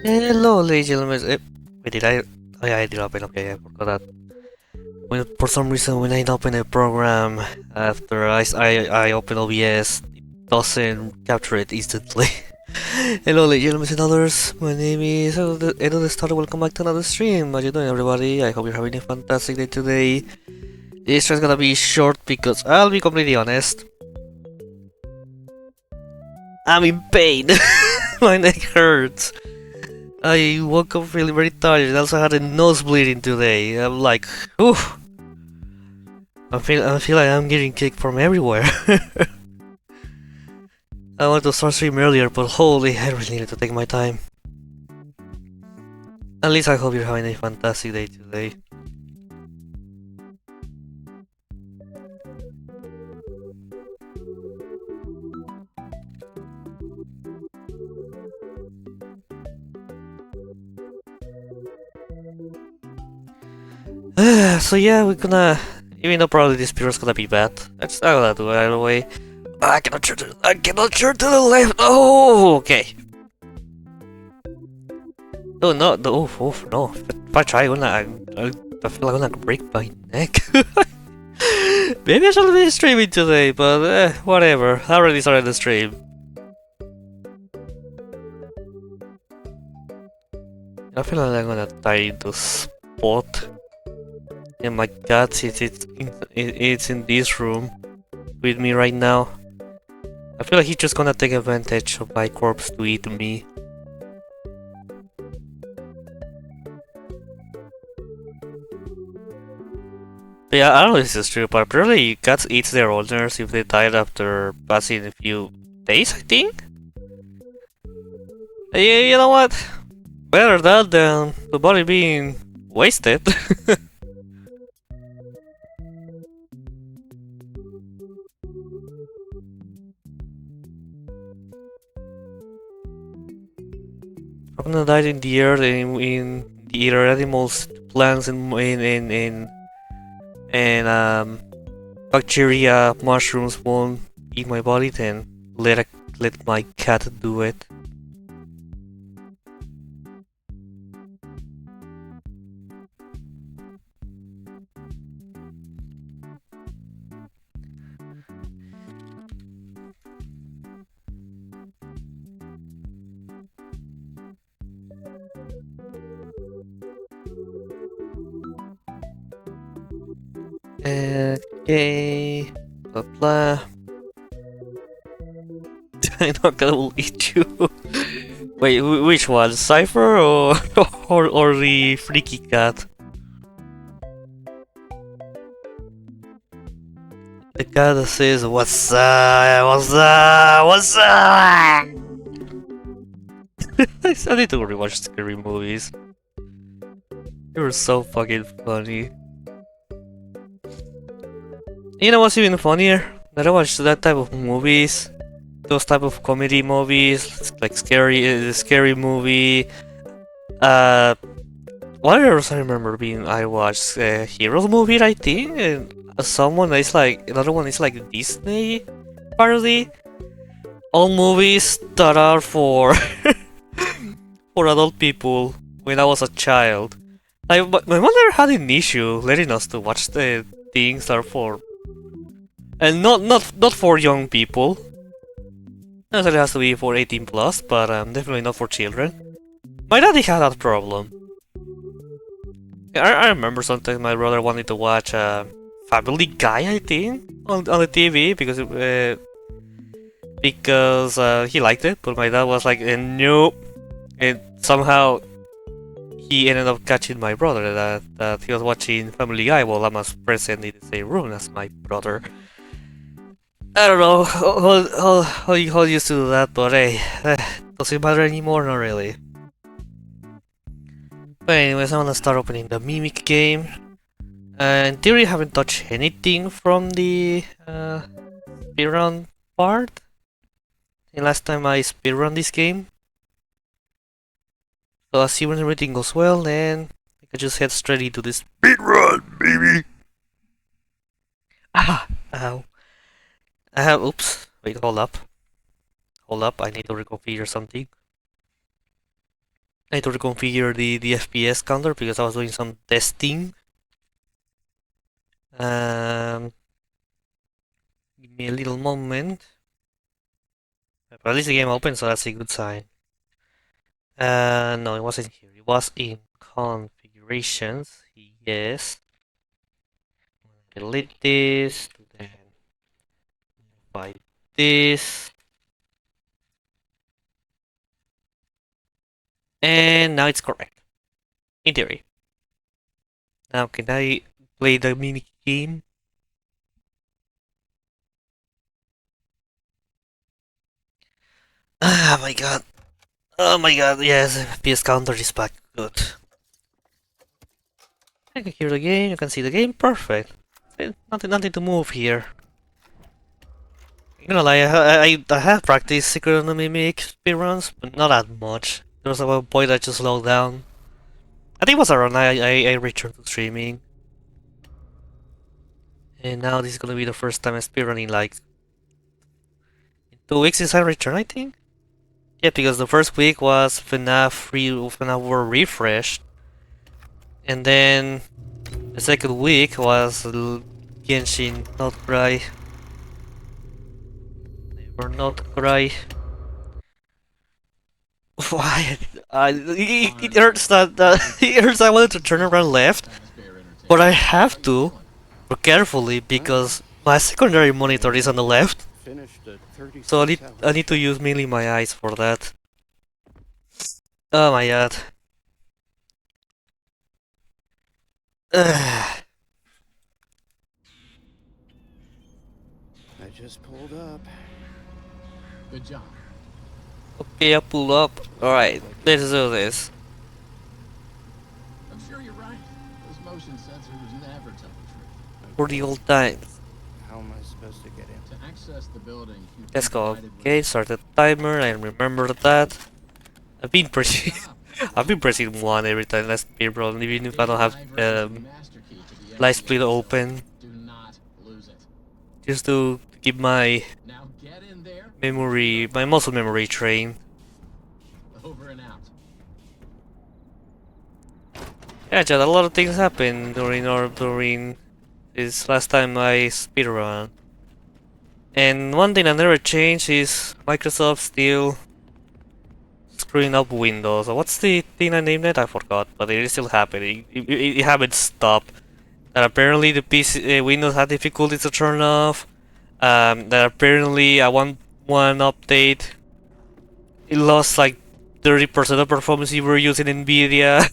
Hello, ladies and gentlemen. Wait, did I? Oh, yeah, I did open. Okay, I forgot that. For some reason, when I open a program after I open OBS, it doesn't capture it instantly. Hello, ladies and gentlemen and others. My name is EduTheVODS. Welcome back to another stream. How you doing, everybody? I hope you're having a fantastic day today. This is gonna be short because I'll be completely honest. I'm in pain. My neck hurts. I woke up feeling very tired and also had a nose bleeding today. I'm like, whew. I feel like I'm getting kicked from everywhere. I wanted to start stream earlier, but holy, I really needed to take my time. At least I hope you're having a fantastic day today. So yeah, we're gonna, even though probably this period's gonna be bad, I'm gonna do it either way. I cannot turn to the left. Oh, okay. Oh no, no, no. If I try, I feel like I'm gonna break my neck. Maybe I shouldn't be streaming today, but whatever. I already started the stream. I feel like I'm gonna die in the spot. And my cat, it's in this room with me right now. I feel like he's just gonna take advantage of my corpse to eat me. But yeah, I don't know if this is true, but apparently cats eat their owners if they died after passing a few days, I think? Yeah, you know what? Better that than the body being wasted. I'm gonna die in the earth, in the either animals, plants, and bacteria, mushrooms won't eat my body. Then let my cat do it. Okay, blah blah. I'm not gonna eat you. Wait, which one? Cypher or or the freaky cat? The cat that says, "What's up? What's up? What's up?" I need to rewatch scary movies. They were so fucking funny. You know what's even funnier? That I watched that type of movies, those type of comedy movies, like scary movie. What else I remember being I watched a Heroes movie, I think, and someone is like another one is like Disney parody. All movies that are for for adult people. When I was a child, like my mother had an issue letting us to watch the things that are for, and not for young people. Not that it has to be for 18 plus, but definitely not for children. My daddy had that problem. I remember sometimes my brother wanted to watch Family Guy, I think, on the TV because he liked it, but my dad was like, nope. And somehow he ended up catching my brother that he was watching Family Guy while I was present in the same room as my brother. I don't know how you used to do that, but hey, does it matter anymore? Not really. But anyways, I'm gonna start opening the Mimic game. In theory, I haven't touched anything from the speedrun part. The last time I speedrun this game. So assuming everything goes well, then I can just head straight into this speedrun, baby! Ah! Ow. Oops. Wait, hold up. Hold up, I need to reconfigure something. I need to reconfigure the FPS counter because I was doing some testing. Give me a little moment. But at least the game opened, so that's a good sign. No, it wasn't here. It was in configurations. Yes. Delete this. Then buy this. And now it's correct. In theory. Now can I play the mini game? Oh my god. Oh my god, yes, FPS counter is back. Good. I can hear the game, you can see the game, perfect. Nothing to move here. You know, like, I have practiced Secret of the Mimic speedruns, but not that much. There was a point I just slowed down. I think it was around I returned to streaming. And now this is gonna be the first time I'm speedrunning, like, in 2 weeks since I returned, I think? Yeah, because the first week was FNAF World Refreshed. And then the second week was Genshin Not Cry. Never Not Cry. Why? It hurts that it hurts. I wanted to turn around left, but I have to carefully because my secondary monitor is on the left. So I need to use mainly my eyes for that. Oh my god. I just pulled up. Good job. Okay, I pull up. Alright, let's do this. I'm sure you're right. Those motion sensors never tell the truth. For the old times. How am I supposed to get in? To access the building, Let's go. Okay, start the timer. I remember that. I've been pressing I've been pressing 1 every time last speedrun, even if I don't have light split open. Do not lose it. Just to keep my Now get in there. memory, my muscle memory trained. Over and out. Yeah, Chad, a lot of things happened during this last time I speedrun. And one thing that never changed is Microsoft still screwing up Windows. What's the thing I named it? I forgot, but it is still happening. It haven't stopped. That apparently the PC Windows had difficulties to turn off. That apparently at one update it lost like 30% of performance if you were using Nvidia.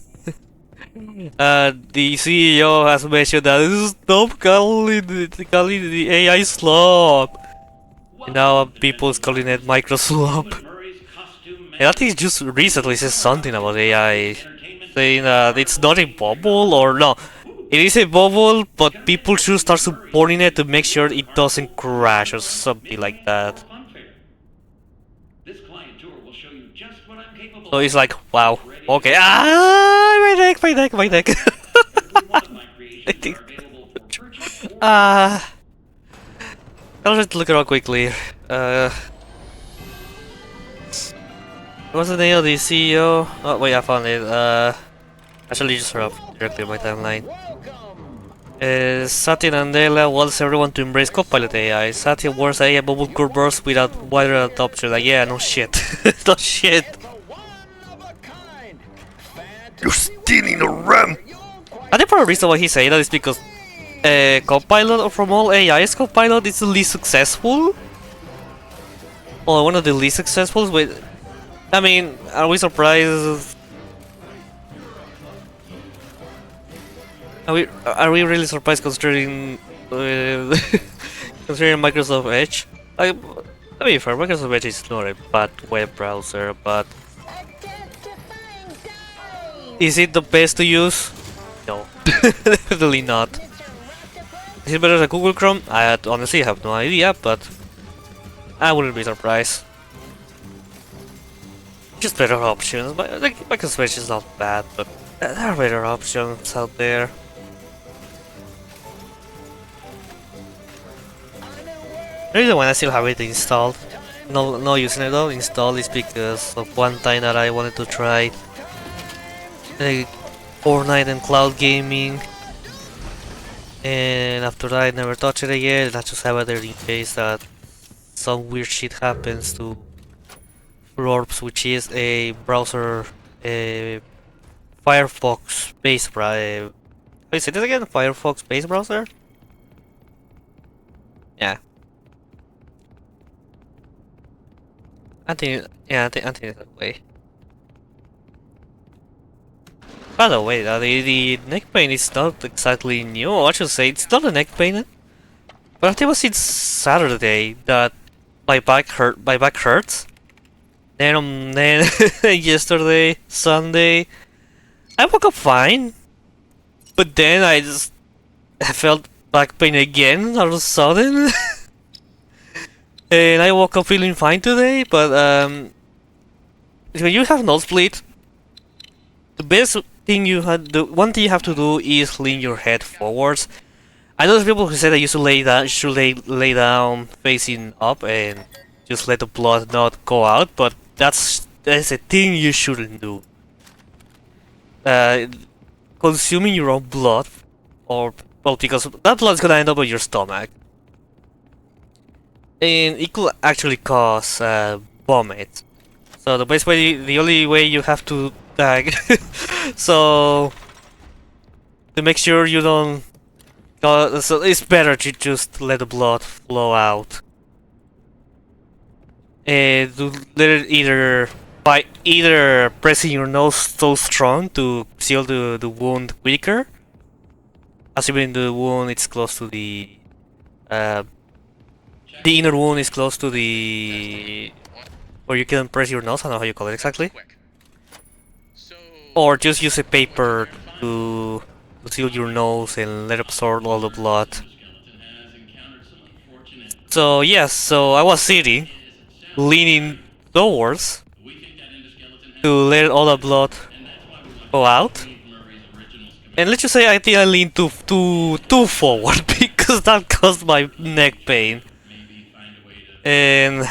The CEO has mentioned that stop calling the AI slop. And now people's calling it Microswap. And I think just recently said something about AI, saying that it's not a bubble, or no, it is a bubble, but people should start supporting it to make sure it doesn't crash or something like that. So it's like, wow, okay, my neck. I think. I'll just look it up quickly. What's the name of the CEO? Oh wait, I found it. Actually just up directly on my timeline. Satya Nadella wants everyone to embrace Copilot AI. Satya warns AI bubble could burst without wider adoption. Like, yeah, no shit. No shit. You're stealing a RAM! I think part of the reason why he's saying that is because Copilot from all AIs, Copilot is the least successful. Or one of the least successful with... I mean, are we surprised? Are we really surprised considering considering Microsoft Edge? Like, to be fair, Microsoft Edge is not a bad web browser, but is it the best to use? No, definitely not. Is it better than Google Chrome? I honestly have no idea, but I wouldn't be surprised. Just better options, but like Microsoft Edge is not bad, but there are better options out there. The reason why I still have it installed, no using it though, installed, is because of one time that I wanted to try uh, Fortnite and cloud gaming. And after that, I never touched it again. I just have it there in case that some weird shit happens to Rorbs, which is a browser, a Firefox based browser. Wait, say this again? Firefox based browser? Yeah. I think it's that way. By the way, the neck pain is not exactly new. I should say it's not a neck pain, but I think it was since Saturday that my back hurt. My back hurts. Then yesterday, Sunday, I woke up fine, but then I felt back pain again all of a sudden, and I woke up feeling fine today. But when you have nosebleed, the best thing the one thing you have to do is lean your head forwards. I know there's people who say that you should lay down facing up and just let the blood not go out, but that's a thing you shouldn't do. Consuming your own blood, or well, because that blood is gonna end up in your stomach, and it could actually cause vomit. So the only way you have to so to make sure you don't, so it's better to just let the blood flow out, and to let it either pressing your nose so strong to seal the wound quicker, assuming the wound is close to the inner wound is close to the where you can press your nose. I don't know how you call it exactly. Or just use a paper to seal your nose and let absorb all the blood. So yes, so I was sitting, leaning towards to let all the blood go out. And let's just say I think I leaned too forward because that caused my neck pain. And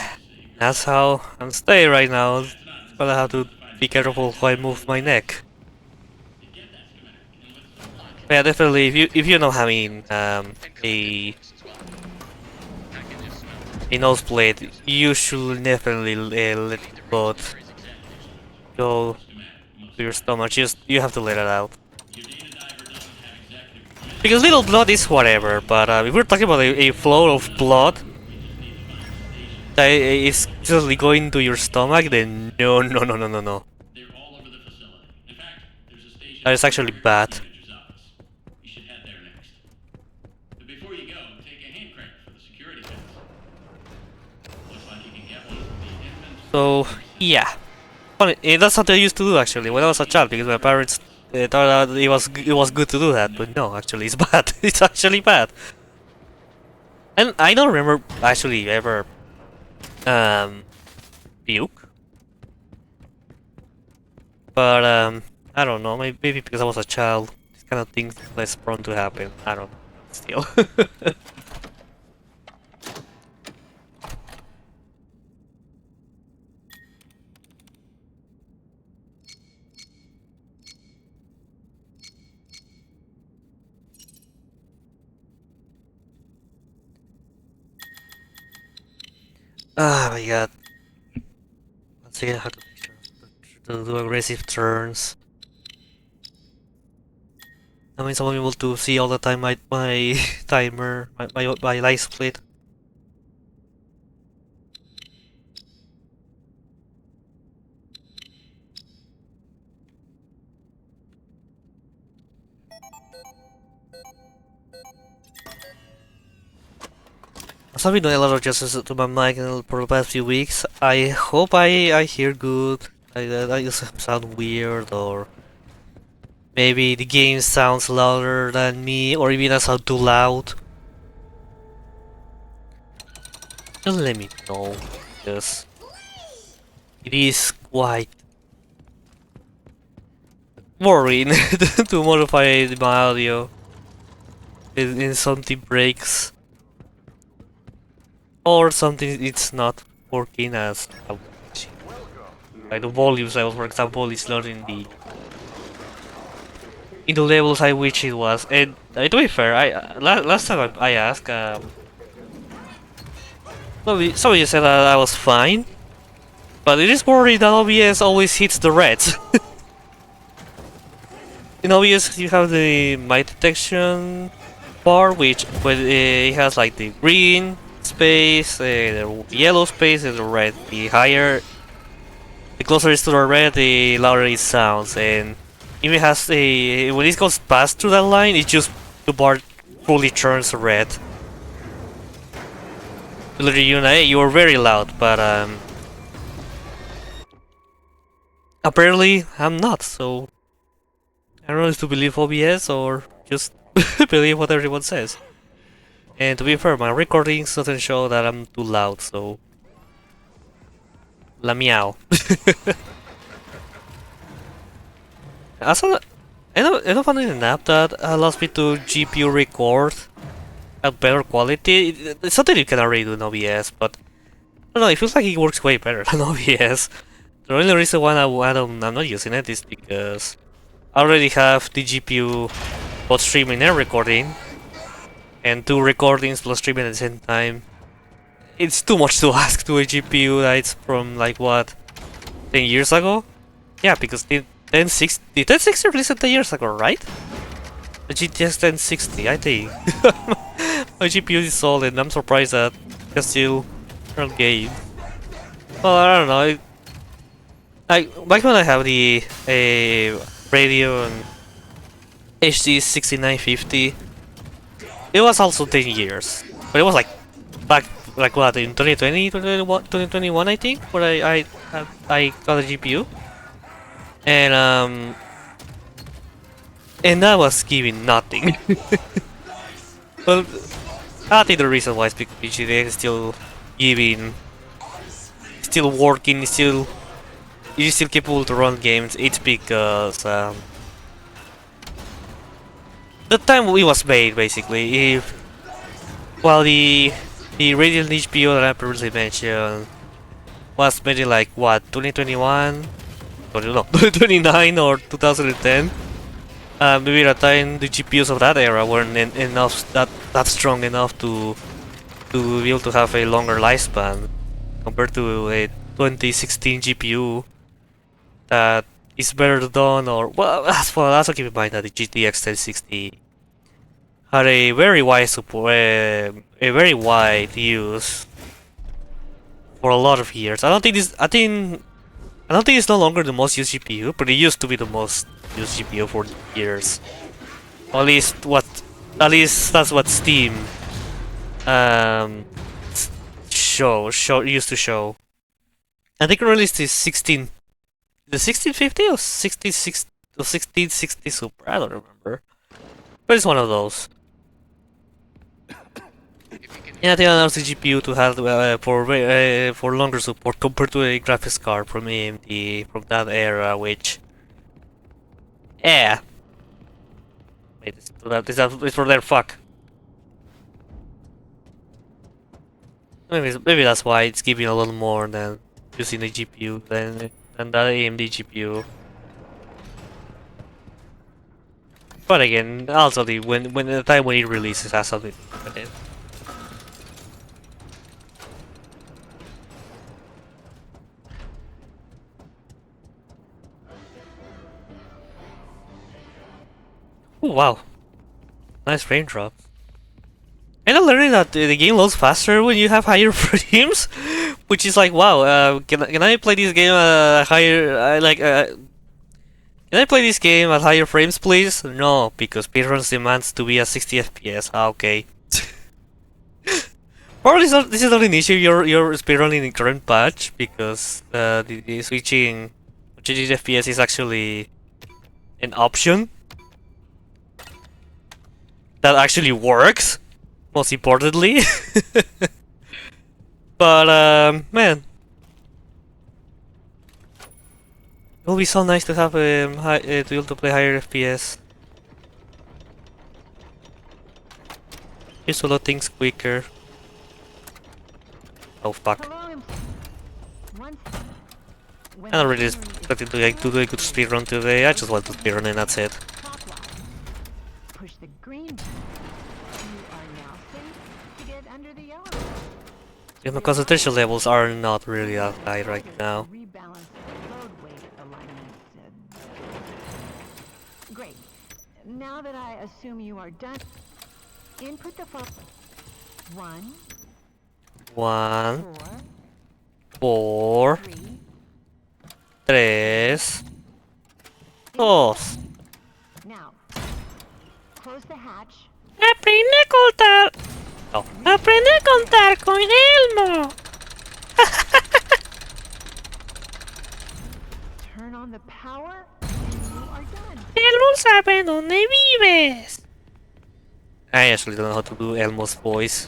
that's how I'm staying right now. But I have to be careful how I move my neck. But yeah, definitely. If you know having a nosebleed, you should definitely let the blood go to your stomach. Just you have to let it out. Because little blood is whatever, but if we're talking about a flow of blood that is just going to your stomach, then no, no, no, no, no, no. That is actually bad. So yeah, funny, that's something I used to do actually when I was a child because my parents thought that it was good to do that, but no, actually it's bad. It's actually bad. And I don't remember actually ever puke, but I don't know, maybe because I was a child, this kind of things less prone to happen. I don't know. Still. Ah my god. Once again I have to make sure to do aggressive turns. I mean, I'm able to see all the time my timer, my light split. So I've been doing a lot of adjustments to my mic for the past few weeks. I hope I hear good. I just sound weird, or maybe the game sounds louder than me, or even I sound too loud. Just let me know, because it is quite worrying to modify my audio in something breaks. Or something it's not working as I was wishing. Like the volume level, for example, is not in the in the levels I wish it was. And to be fair, last time I asked, somebody said that I was fine, but it is worried that OBS always hits the reds. In OBS, you have the mic detection bar, which when it has like the green space, the yellow space, and the red. The closer it is to the red, the louder it sounds. And if it has when it goes past through that line, it just the bar fully turns red. Literally, you are very loud, but apparently I'm not. So I don't know if to believe OBS or just believe what everyone says. And to be fair, my recordings doesn't show that I'm too loud, so la meow. Also, I don't find an app that allows me to GPU record at better quality. It's something you can already do in OBS, but I don't know, it feels like it works way better than OBS. The only reason why I'm not using it is because I already have the GPU both streaming and recording, and 2 recordings plus streaming at the same time. It's too much to ask to a GPU that's from like what, 10 years ago? Yeah, because the 1060 released 10 years ago, right? The GTX 1060, I think. My GPU is old and I'm surprised that it can still run games. Well, I don't know. Back when I have the Radeon HD 6950, it was also 10 years. But it was like back like what, in 2020, 2021 I think, where I got a GPU. And that was giving nothing. Well, I think the reason why is because GTX is still giving, still working, it is still capable to run games. It's because the time it was made, basically. While the Radeon GPU that I previously mentioned was made in like what, 2021? No, 2029 or 2010. Maybe at the time the GPUs of that era weren't that strong enough to be able to have a longer lifespan compared to a 2016 GPU that is better done. Or well, also keep in mind that the GTX 1060 had a very wide support, a very wide use for a lot of years. I don't think it's no longer the most used GPU, but it used to be the most used GPU for years. At least that's what Steam used to show. I think it released the 1650 or 66 or 1660 Super. I don't remember, but it's one of those. Yeah, they announced the GPU to have for longer support compared to a graphics card from AMD from that era, which, yeah, wait, it's for their fuck. Maybe that's why it's giving a little more than using a GPU than that AMD GPU. But again, also when the time when it releases has something to do with it. Oh wow, nice frame drop. And I'm learning that the game loads faster when you have higher frames, which is like wow. Can I play this game higher? Can I play this game at higher frames, please? No, because speedruns demands to be at 60 FPS. Ah, okay. Probably this is not an issue. You're speedrunning in current patch because the changing FPS is actually an option that actually works, most importantly. But man, it will be so nice to have to be able to play higher FPS. Just to load things quicker. Oh fuck! I'm not really expecting to do a good speedrun today. I just want to speedrun and that's it. screen. You are now safe to get under the elevator. Yeah, my concentration levels are not really that high right now. Rebalance load weight alignment. Great. Now that I assume you are done, input the phone. 1, 1, 4, 4, 3. 3, 2. Now, close the hatch. Aprende a contar. No. Aprende a contar con Elmo. Turn on the power, and you are done. Elmo sabe dónde vives. I actually don't know how to do Elmo's voice.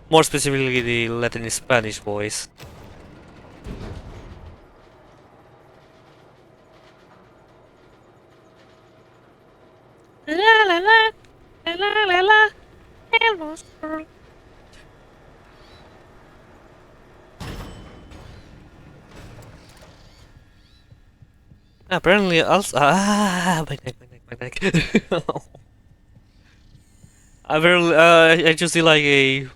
More specifically, the Latin Spanish voice. La la la, la la la la, Elmo's world. Apparently, also my neck, my neck. Apparently, I just did like a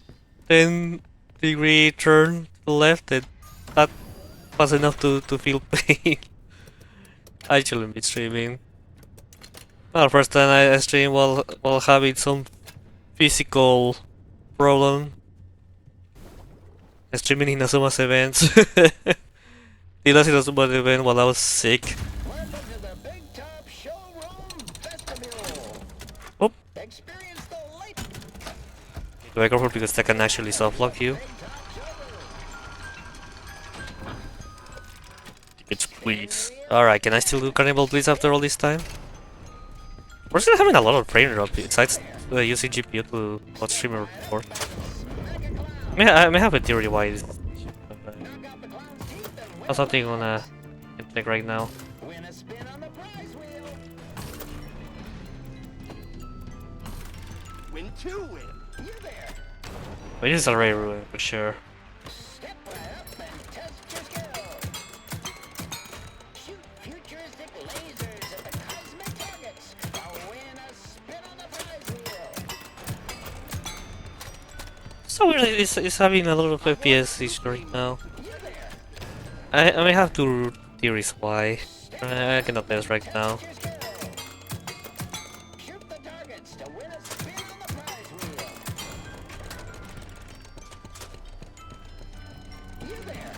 10-degree turn to the left, and that was enough to feel pain. I shouldn't be streaming. Well, first time I stream while having some physical problem. Streaming in Asuma's events. Did Asuma's event while I was sick. Welcome to the Big Top Showroom Vestibule. Oh, Experience the light. do I go for it because that can actually soft lock you? Tickets, please. Alright, can I still do Carnival Blitz after all this time? We're still having a lot of frame drop besides using GPU to watch streamer report. I may have a theory why it's not something on check right now. Win a spin on the prize wheel. Win 2 win. You there. But this is already ruined for sure. Step right up and test your skill. Shoot futuristic lasers at the cosmic targets to win a spin on the prize wheel. So weird, it's having a lot of FPS issue right now. You there. I may have to theories why. I cannot guess right now. Your skill. Shoot the targets to win a spin on the prize wheel. You there.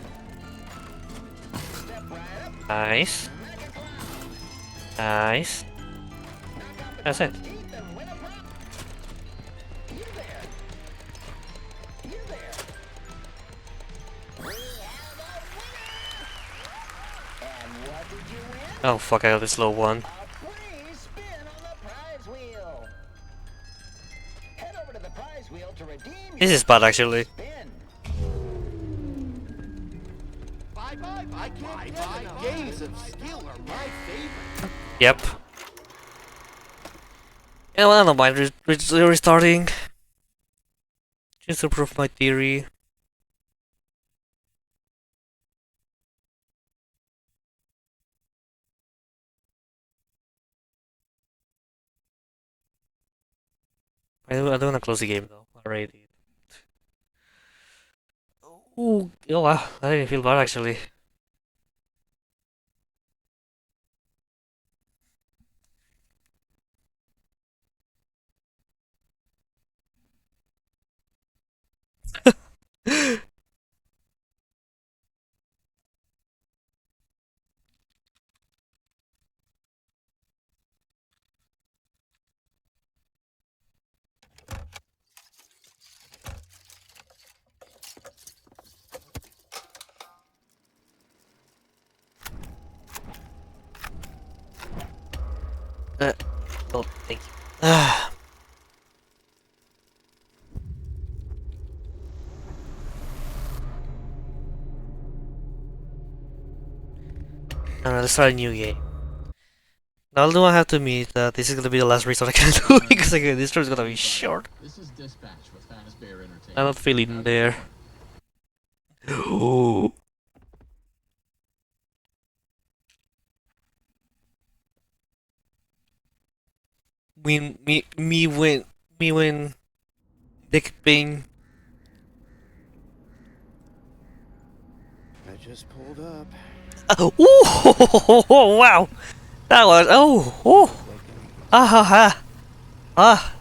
Step right up. Nice. Nice. That's it. Teeth and win a prize. You there. You there. We have a winner. And what did you win? Oh fuck, I got this low one. A free spin on the prize wheel. Head over to the prize wheel to redeem This your is bad actually. spin. Bye. Games of skill are my favorite. Yep. Yeah, well, I don't mind restarting. Just to prove my theory. I don't wanna close the game though. Already. Ooh, oh wow, I didn't feel bad actually. Oh, thank you. Alright, let's start a new game. Now do I have to admit that this is gonna be the last restart I can do because again, this stream is gonna be short. This is Dispatch with Fazbear Entertainment. I'm not feeling there. Ooh. me when dick pain. I just pulled up. Oh, wow! That was ah ha ha ah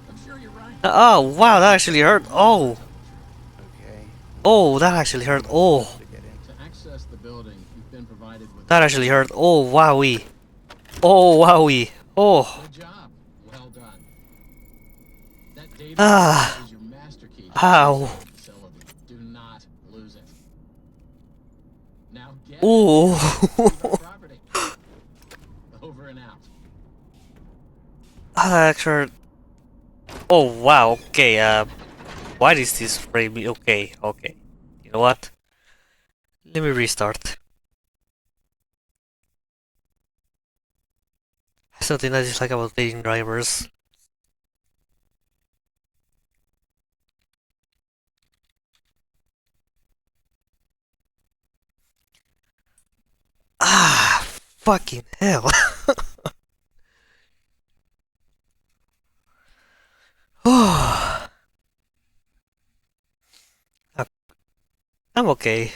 I'm sure you're right. oh wow, that actually hurt. Okay. Oh, that actually hurt. Oh, To get in. To access the building, you've been provided with. that actually hurt. Oh wowie. Oh wowie. Oh Good job. Well done. That data ah is your master key to the ow. facility. Do not lose it. Now get Oh. property. Over and out. That hurt. Oh wow. Okay. Why is this frame? Okay. Okay. You know what? Let me restart. Something I dislike about dating drivers. Ah, fucking hell. Oh, I'm okay.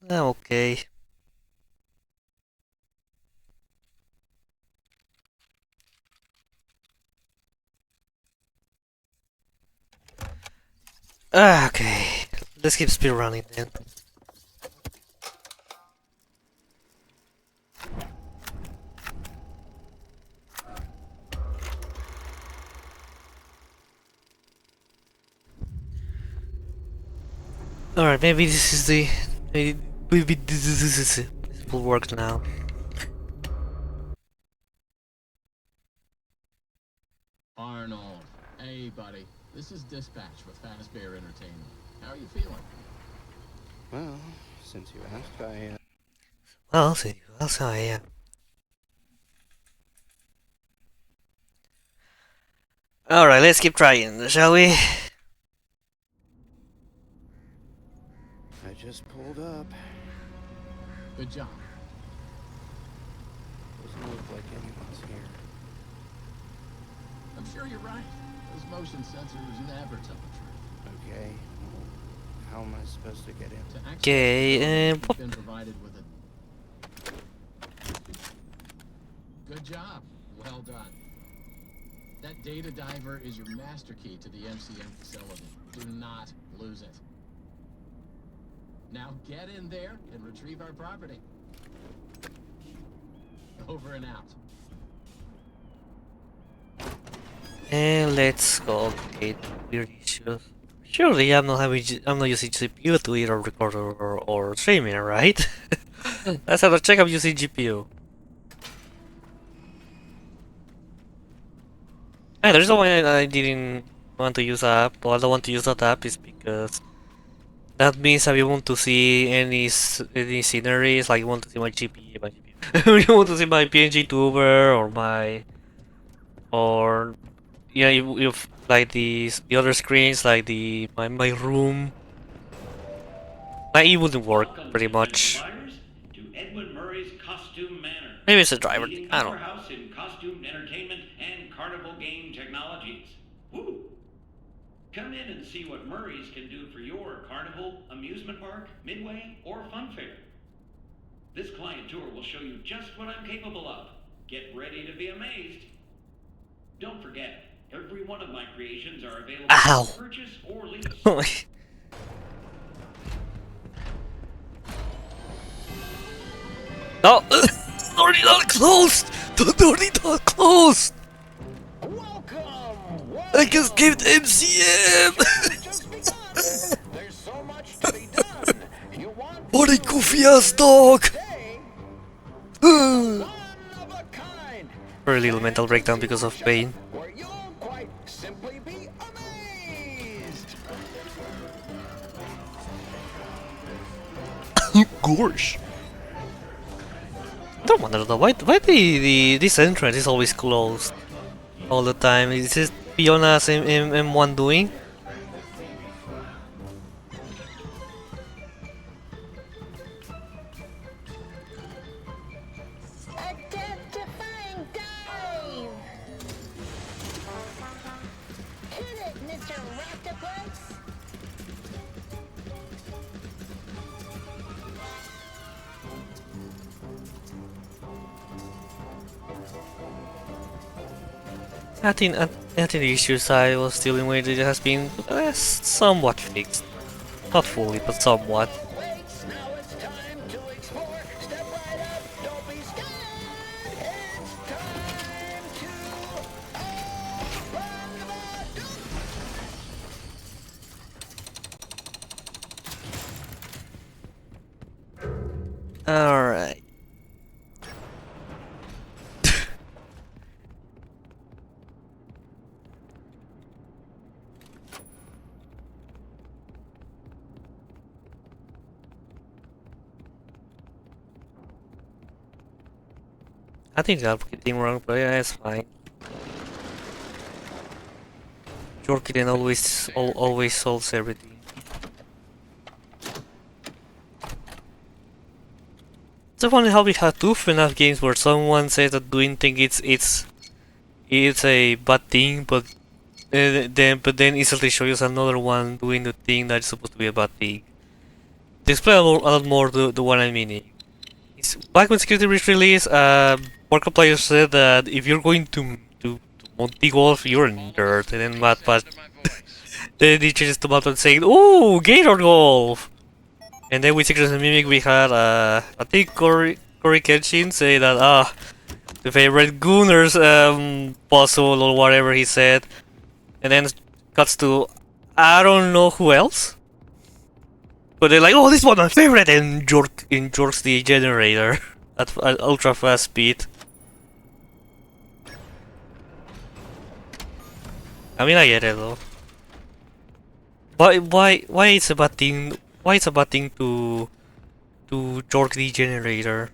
I'm okay. Okay. Let's keep speed running then. Alright, maybe this is the... Maybe this will work now. Arnold. Hey, buddy. This is Dispatch with Fazbear Entertainment. How are you feeling? Well, since you asked, Well, see, that's how I am. Alright, let's keep trying, shall we? I just pulled up. Good job. Doesn't look like anyone's here. I'm sure you're right. Those motion sensors never tell the truth. Okay. Well, how am I supposed to get in? To access Okay, the building, and you've been provided with a. Good job. Well done. That data diver is your master key to the MCM facility. Do not lose it. Now get in there and retrieve our property. Over and out. And let's go. Okay, weird issues. Surely I'm not using GPU to either record or streaming, right? Let's have a check. I'm using GPU. And the reason why I didn't want to use app, or I don't want to use that app, is because that means if you want to see any sceneries, like you want to see my GPU, you want to see my PNG tuber or yeah, you've like the other screens, like my room. Like it wouldn't work Welcome, pretty potential much. buyers, to Edwin Murray's Costume Manor, Maybe it's a driver thing. leading I don't know. powerhouse in costume entertainment and carnival game technologies. Woo! Come in and see what Murray's can do for your carnival, amusement park, midway, or fun fair. This client tour will show you just what I'm capable of. Get ready to be amazed. Don't forget, every one of my creations are available Ow. for purchase or lease. No! Already not closed! Already not closed! Welcome! I just gave MCM! Just begun. There's so much to be done. You want What a goofy ass dog! stay Very one of a kind, little mental breakdown because of pain. where you'll quite simply be amazed. Gosh. I don't wonder though, why this entrance is always closed all the time? Is this Fiona's M1 doing? Identifying dive! I think the issues I was dealing with it has been somewhat fixed. Not fully, but somewhat. Alright. I think I'm getting wrong, but yeah, it's fine. Jorkiden always solves everything. It's so funny how we have two FNAF games where someone says that doing things it's a bad thing, but then instantly shows another one doing the thing that's supposed to be a bad thing. To explain a lot more the what I mean. It's back when Security Breach released, Markiplier said that if you're going to Monty Golf, you're a nerd, and then MatPat then he changes to MatPat saying, "Ooh, Gator Golf!" And then with Secrets and Mimic we had, I think Cory Kenshin say that, the favorite Gooners puzzle or whatever he said. And then cuts to, I don't know who else. But they're like, oh, this was my favorite, and Jork's the generator at ultra fast speed. I mean, I get it though. Why it's a bad thing? Why it's a bad thing to Jork the generator?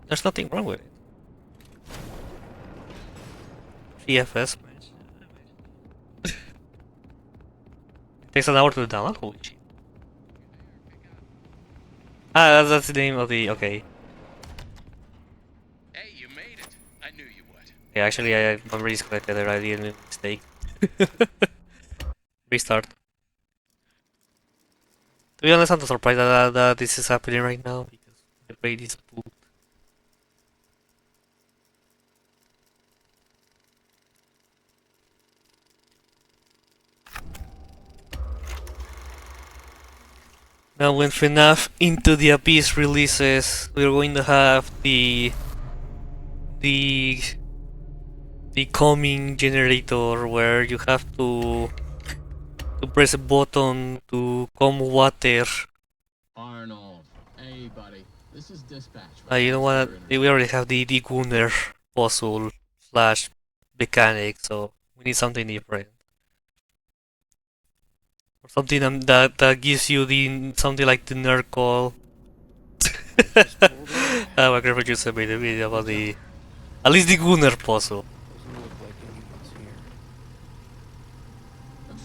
There's nothing wrong with it. CFS match. Takes an hour to download. Holy shit. That's the name of the. Okay. Hey, you made it. I knew you would. Yeah, actually, I memory disconnected there. I did a mistake. Restart. To be honest, I'm not surprised that this is happening right now because the brain is spooked. Now, when FNAF Into the Abyss releases, we're going to have the coming generator where you have to press a button to come water. Arnold, hey buddy, this is dispatch. You know what? We already have the Gunner puzzle slash mechanic, so we need something different. Or something that gives you the something like the nerd call. My girlfriend just made a video about the at least the Gunner puzzle. Doesn't look like anyone's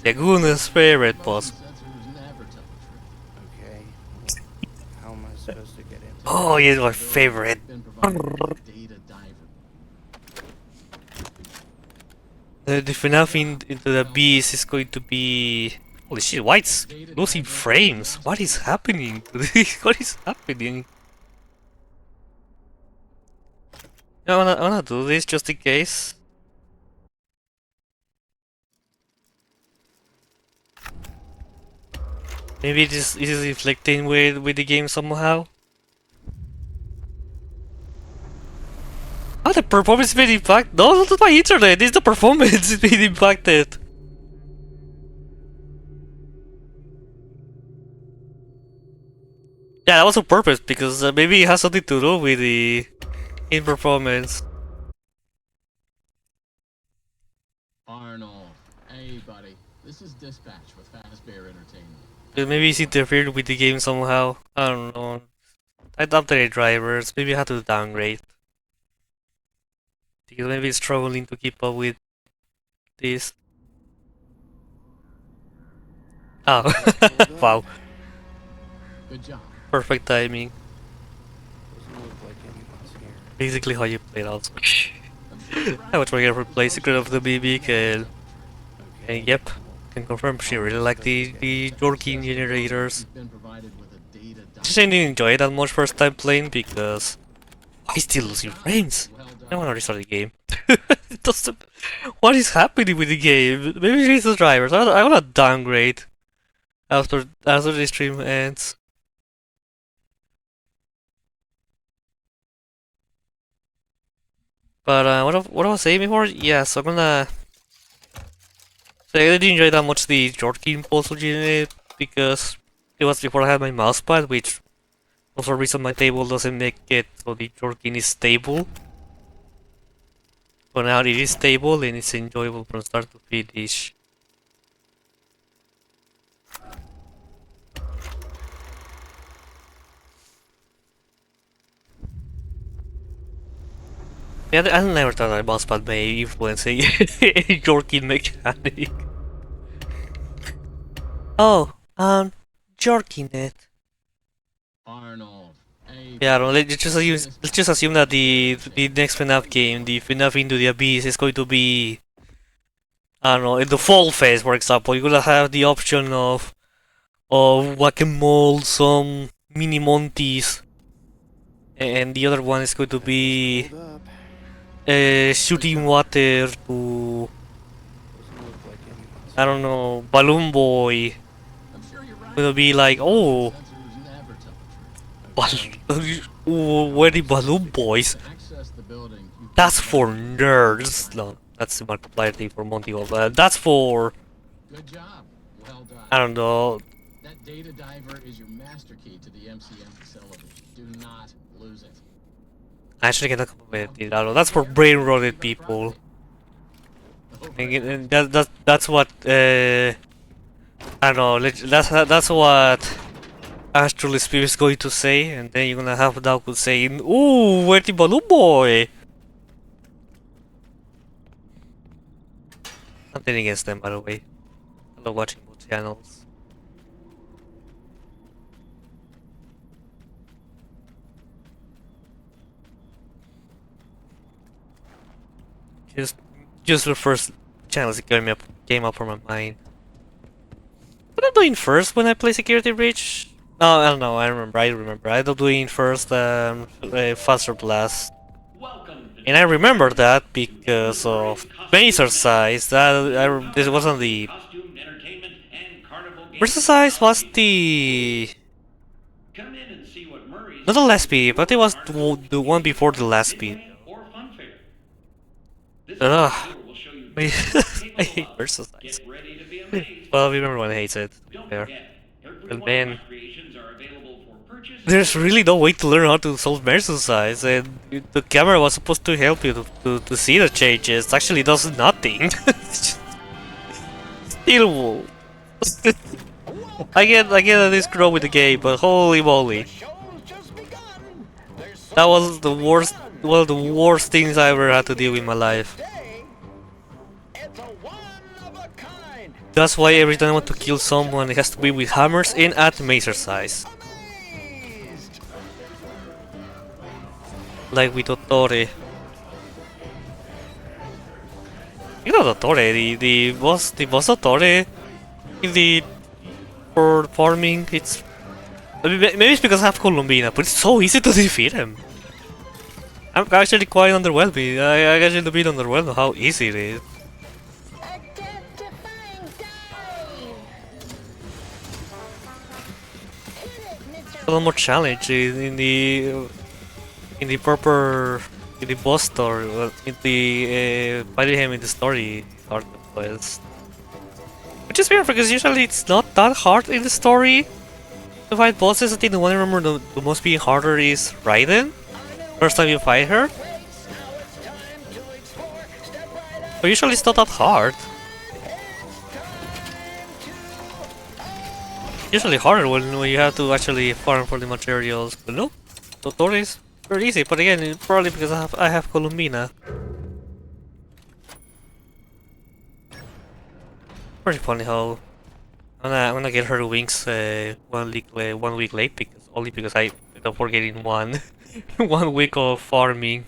here. The Gunner's favorite puzzle. Okay. How am I supposed to get in? Oh, he's my favorite. The FNAF Into the Abyss is going to be. Holy shit, why it's losing frames? What is happening? What is happening? I wanna do this just in case. Maybe this is reflecting with the game somehow. Oh, the performance is being impacted. No, not my internet. It's the performance is being impacted. Yeah, that was on purpose because maybe it has something to do with the in performance. Arnold, hey buddy, this is dispatch with Fazbear Entertainment. Maybe it's interfered with the game somehow. I don't know. I'd update drivers. Maybe I have to downgrade. Because maybe it's struggling to keep up with this. Oh, wow. Good job. Perfect timing. Doesn't look like anyone's here. Basically how you play it also. I would try to play Secret of the Mimic and yep, can confirm she really liked the Jorkin generators. Just I didn't enjoy it that much first time playing because why still losing frames? I wanna restart the game. It doesn't. What is happening with the game? Maybe it's the drivers. I wanna downgrade after the stream ends. But what I was saying before, yeah. So I'm gonna. So I didn't enjoy that much the Jorkin puzzle unit because it was before I had my mousepad, which for some reason my table doesn't make it so the Jorkin is stable. But now it is stable and it's enjoyable from start to finish. Yeah, I never thought that mousepad may influence a Jorkin mechanic. Oh, Jorkin it. Arnold. Hey, Yeah, no, let's just assume that the next FNAF game, the FNAF Into the Abyss, is going to be, I don't know, in the fall phase, for example. You're gonna have the option of whack-a-mole, some mini Monties, and the other one is going to be Hold up. shooting water to, Doesn't look like anyone's I don't know, Balloon Boy. I'm sure you're right. Gonna be like, oh, Sensors never tell the truth. where the Balloon Boys? To access the building, you That's for nerds. No, that's the Markiplier thing for Monty Hall. That's for, Good job. Well done. I don't know. That data diver is your master key to the MCM facility. Do not lose it. I actually cannot come up with it. I don't know. That's for brain-rotted people. And that's what I don't know. That's what Astral Spirit is going to say, and then you're gonna have Dalku saying, "Ooh, where's the Balloon Boy?" Nothing against them, by the way. I love watching both channels. Just the first channels that came up from my mind. What I'm doing first when I play Security Breach? No, I don't know. I remember. I'm doing first Faster Blast, Welcome to and I remember that because of Mazer Size. This wasn't the Costume, Entertainment, and Carnival Game Mazer Size was Technology. the Come in and see what Murray's not the last speed, but it was the one before the last speed. Midway or Fun Fair. This Ugh. tour will show you I hate Versus Size. Get ready to be amazed. Well, remember when I hated it. Don't Fair. forget, every But one man, of my creations are available for purchase. there's really no way to learn how to solve Versus Size, and the camera was supposed to help you to see the changes. It actually does nothing. Still, I get that it's grow with the game, but holy moly, that was the worst, one of the worst things I ever had to deal with in my life. That's why every time I want to kill someone, it has to be with hammers and at Mazer Size. Like with Dottore. You know Dottore, the boss Dottore in the for farming. It's maybe it's because I have Columbina, but it's so easy to defeat him. I'm actually quite underwhelmed. I actually a bit underwhelmed how easy it is. A lot more challenge in the proper in the boss story, in the fighting him in the story part of quest. Which is weird because usually it's not that hard in the story to fight bosses. I think the one I remember the most being harder is Raiden. First time you fight her. But usually it's not that hard. Usually harder when you have to actually farm for the materials. But no, Dottore is very easy. But again, probably because I have Columbina. Pretty funny how I'm gonna get her wings 1 week late because I ended up forgetting one 1 week of farming.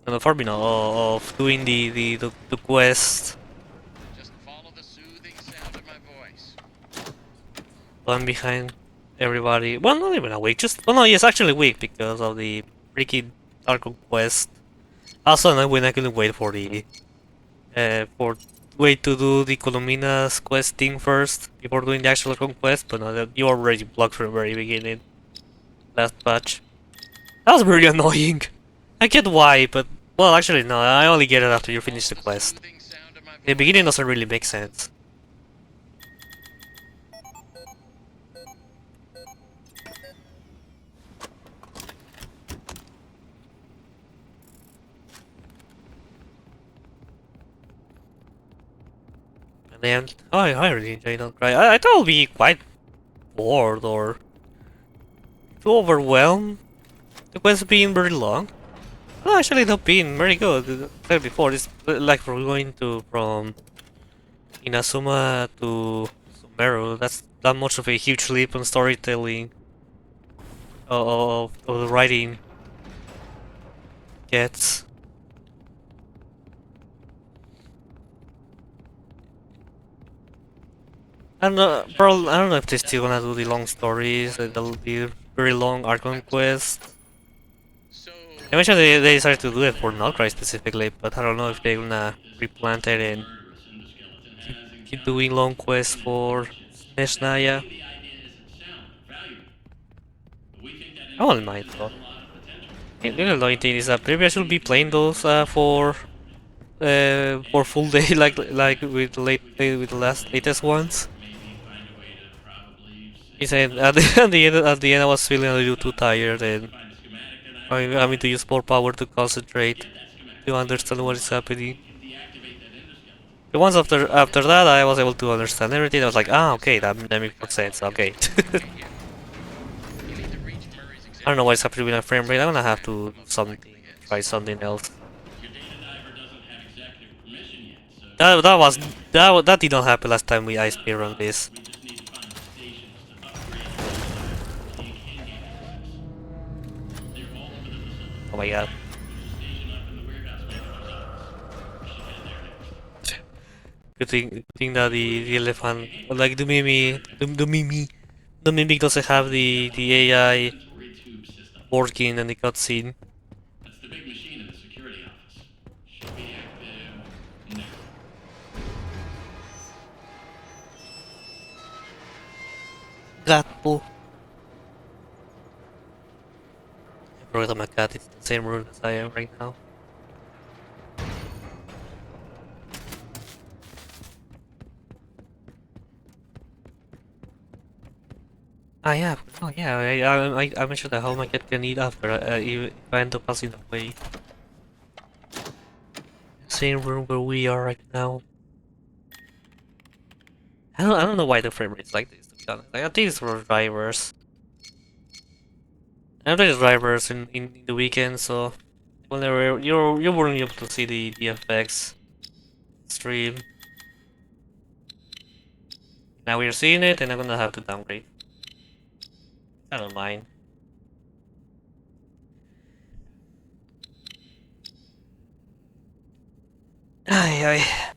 And the farming of doing the quest. Just follow the soothing sound of my voice. One behind. everybody. Well, not even a week. Just well, no, yes, actually a week because of the freaking Dark Quest. Also, no, when I couldn't wait for the for wait to do the Colomina's quest thing first before doing the actual conquest, but no, you already blocked from the very beginning. Last patch. That was very annoying. I get why, but well, actually no. I only get it after you finish the quest. Soothing sound of my The voice. beginning doesn't really make sense. And then, oh, I really enjoy Don't Cry. I thought it would be quite bored or too overwhelmed. The quest being very long. No, actually, not being very good. Like I said before, it's like from going to from Inazuma to Sumeru. That's that much of a huge leap in storytelling of the writing gets. Probably, I don't know if they're still gonna do the long stories, the very long Archon quest. So, I mentioned they decided to do it for Nulcry specifically, but I don't know if they're gonna replant it and keep doing long quests for Nesnaya. Maybe the idea isn't sound or valuable, but we think that I wouldn't industry mind has though. a lot of potential. The annoying thing is that maybe I should be playing those for full day like with with the latest ones. Maybe find a way to probably He said at the end I was feeling a little too tired and find a schematic that I'm having to use more power to concentrate to understand what is happening. can deactivate that endoskeleton. But once after that I was able to understand everything. I was like, ah, okay, that makes sense. Okay. you need to reach Murray's I don't know what's happening with my frame rate. I'm gonna have to do something, try something else. Your data diver doesn't have executive permission yet, so That did not happen last time we ice speedrun this. we just need to find the stations to upgrade your data diver so you can gain access. They're all over the facility. Oh my god. There's a station up in the warehouse manager's office. We should head there next. Good thing that the elephant, like the mimic doesn't have the AI Sensory tube system. working in the cutscene. That's the big machine in the security office. Should be active now. Gato. I forgot that my cat is in the same room as I am right now. Ah yeah, oh yeah, I mentioned that how my cat can eat after if I end up passing away. Same room where we are right now. I don't know why the frame rate's like this, to be honest. Like, I think it's for drivers. I play drivers in the weekend, so whenever you wouldn't be able to see the effects stream. Now we're seeing it, and I'm gonna have to downgrade. I don't mind. Ay ay.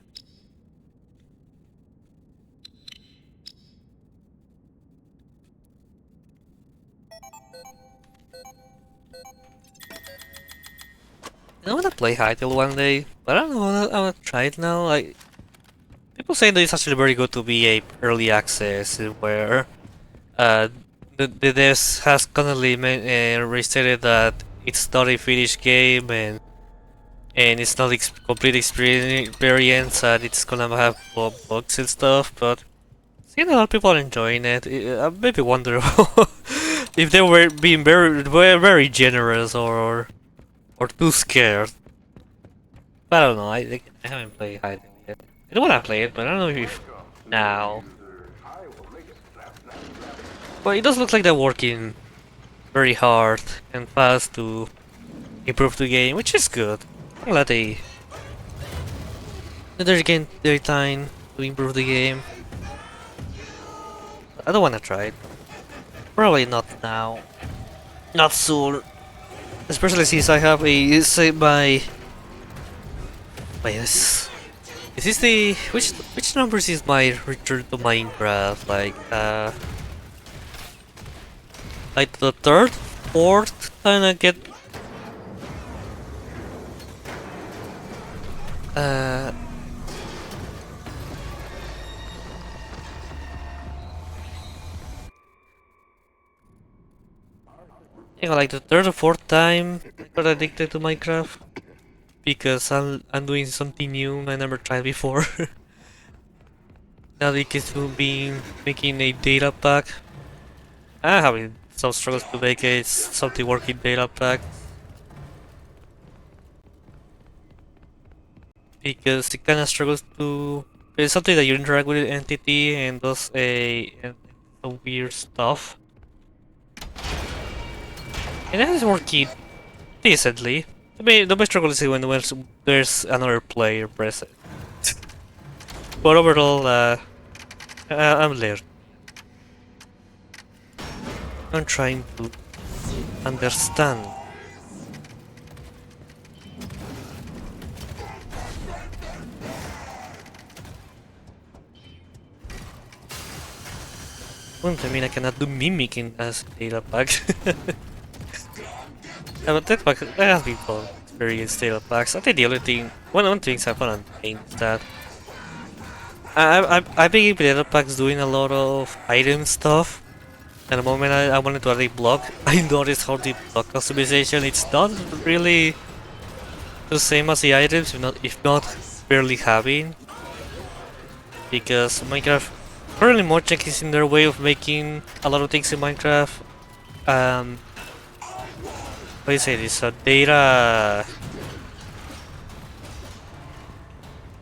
I wanna play Hytale one day, but I don't know. I wanna try it now. Like people say that it's actually very good to be a early access where the devs has constantly restated that it's not a finished game and it's not complete experience and it's gonna have bugs and stuff. But seeing a lot of people are enjoying it, I maybe wonder if they were being very generous or too scared. But I don't know. I haven't played Hytale yet. I don't wanna play it, but I don't know if now. Well, it does look like they're working very hard and fast to improve the game, which is good. I'm glad they're taking their time to improve the game. I don't want to try it. Probably not now. Not soon. Especially since I have a say my. Wait, is this the which numbers is my return to Minecraft? Like like the third, fourth time I get uh yeah, like the third or fourth time I got addicted to Minecraft because I'm doing something new I never tried before. Now it is being making a data pack. I'm having some struggles to make a something working data pack because it kind of struggles to. It's something that you interact with an entity and does some weird stuff. And that is working decently. The main struggle is when there's another player present. But overall, I'm learning. I'm trying to understand. Well, I mean, I cannot do mimicking as a data pack. Yeah, but that has been fun. Experience data packs. I think the only thing, one of the things I found pain is that I've been data packs doing a lot of item stuff. And the moment I wanted to add a block, I noticed how the block customization it's not really the same as the items, if not barely having. Because Minecraft currently Mojang is in their way of making a lot of things in Minecraft. What do you say this? Data.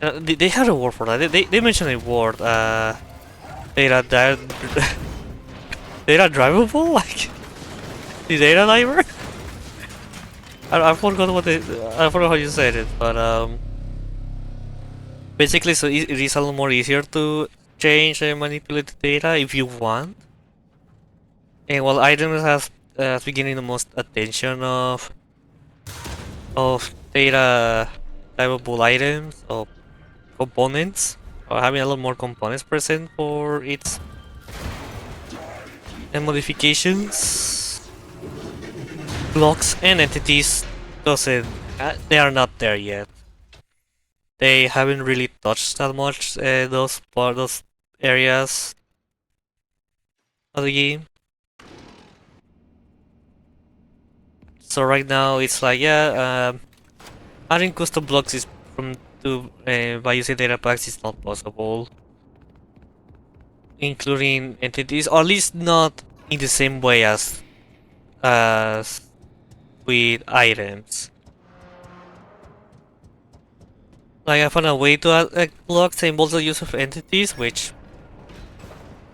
They had a word for that. They mentioned a word. Data data drivable, like the data driver. I forgot I forgot how you said it, but basically, so it is a lot more easier to change and manipulate the data if you want. And while items has been getting the most attention of data typeable items or components, or having a lot more components present for its and modifications, blocks and entities doesn't. They are not there yet. They haven't really touched that much those areas of the game. So right now it's like adding custom blocks is by using data packs is not possible, including entities, or at least not in the same way as with items. Like I found a way to add blocks and involves the use of entities, which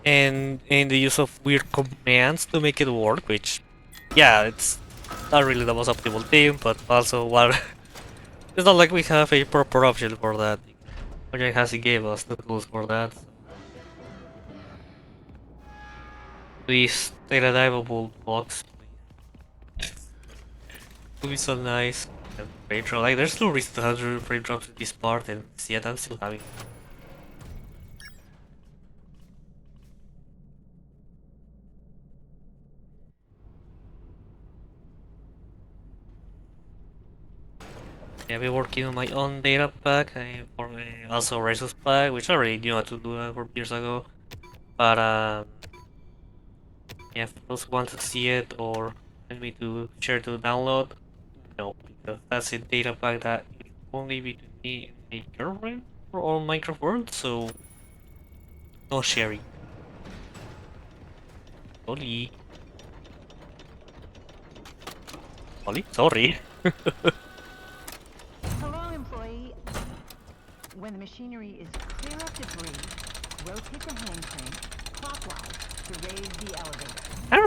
and the use of weird commands to make it work, which yeah, it's not really the most optimal thing, but also what it's not like we have a proper option for that. Project has gave us the tools for that. Please data diveable blocks, please. Would be so nice. And frame drop, like there's no reason to have frame drops in this part, and yet I'm still having. Yeah, I've been working on my own data pack, for also resource pack, which I already knew how to do for years ago. But yeah, for those who want to see it or want me to share to download, no, because that's a data pack that is only between me and my girlfriend for all Minecraft world, so no sharing. Sorry. Sorry. Hello, employee. When the machinery is clear of debris, rotate the hand crank clockwise to raise the elevator. I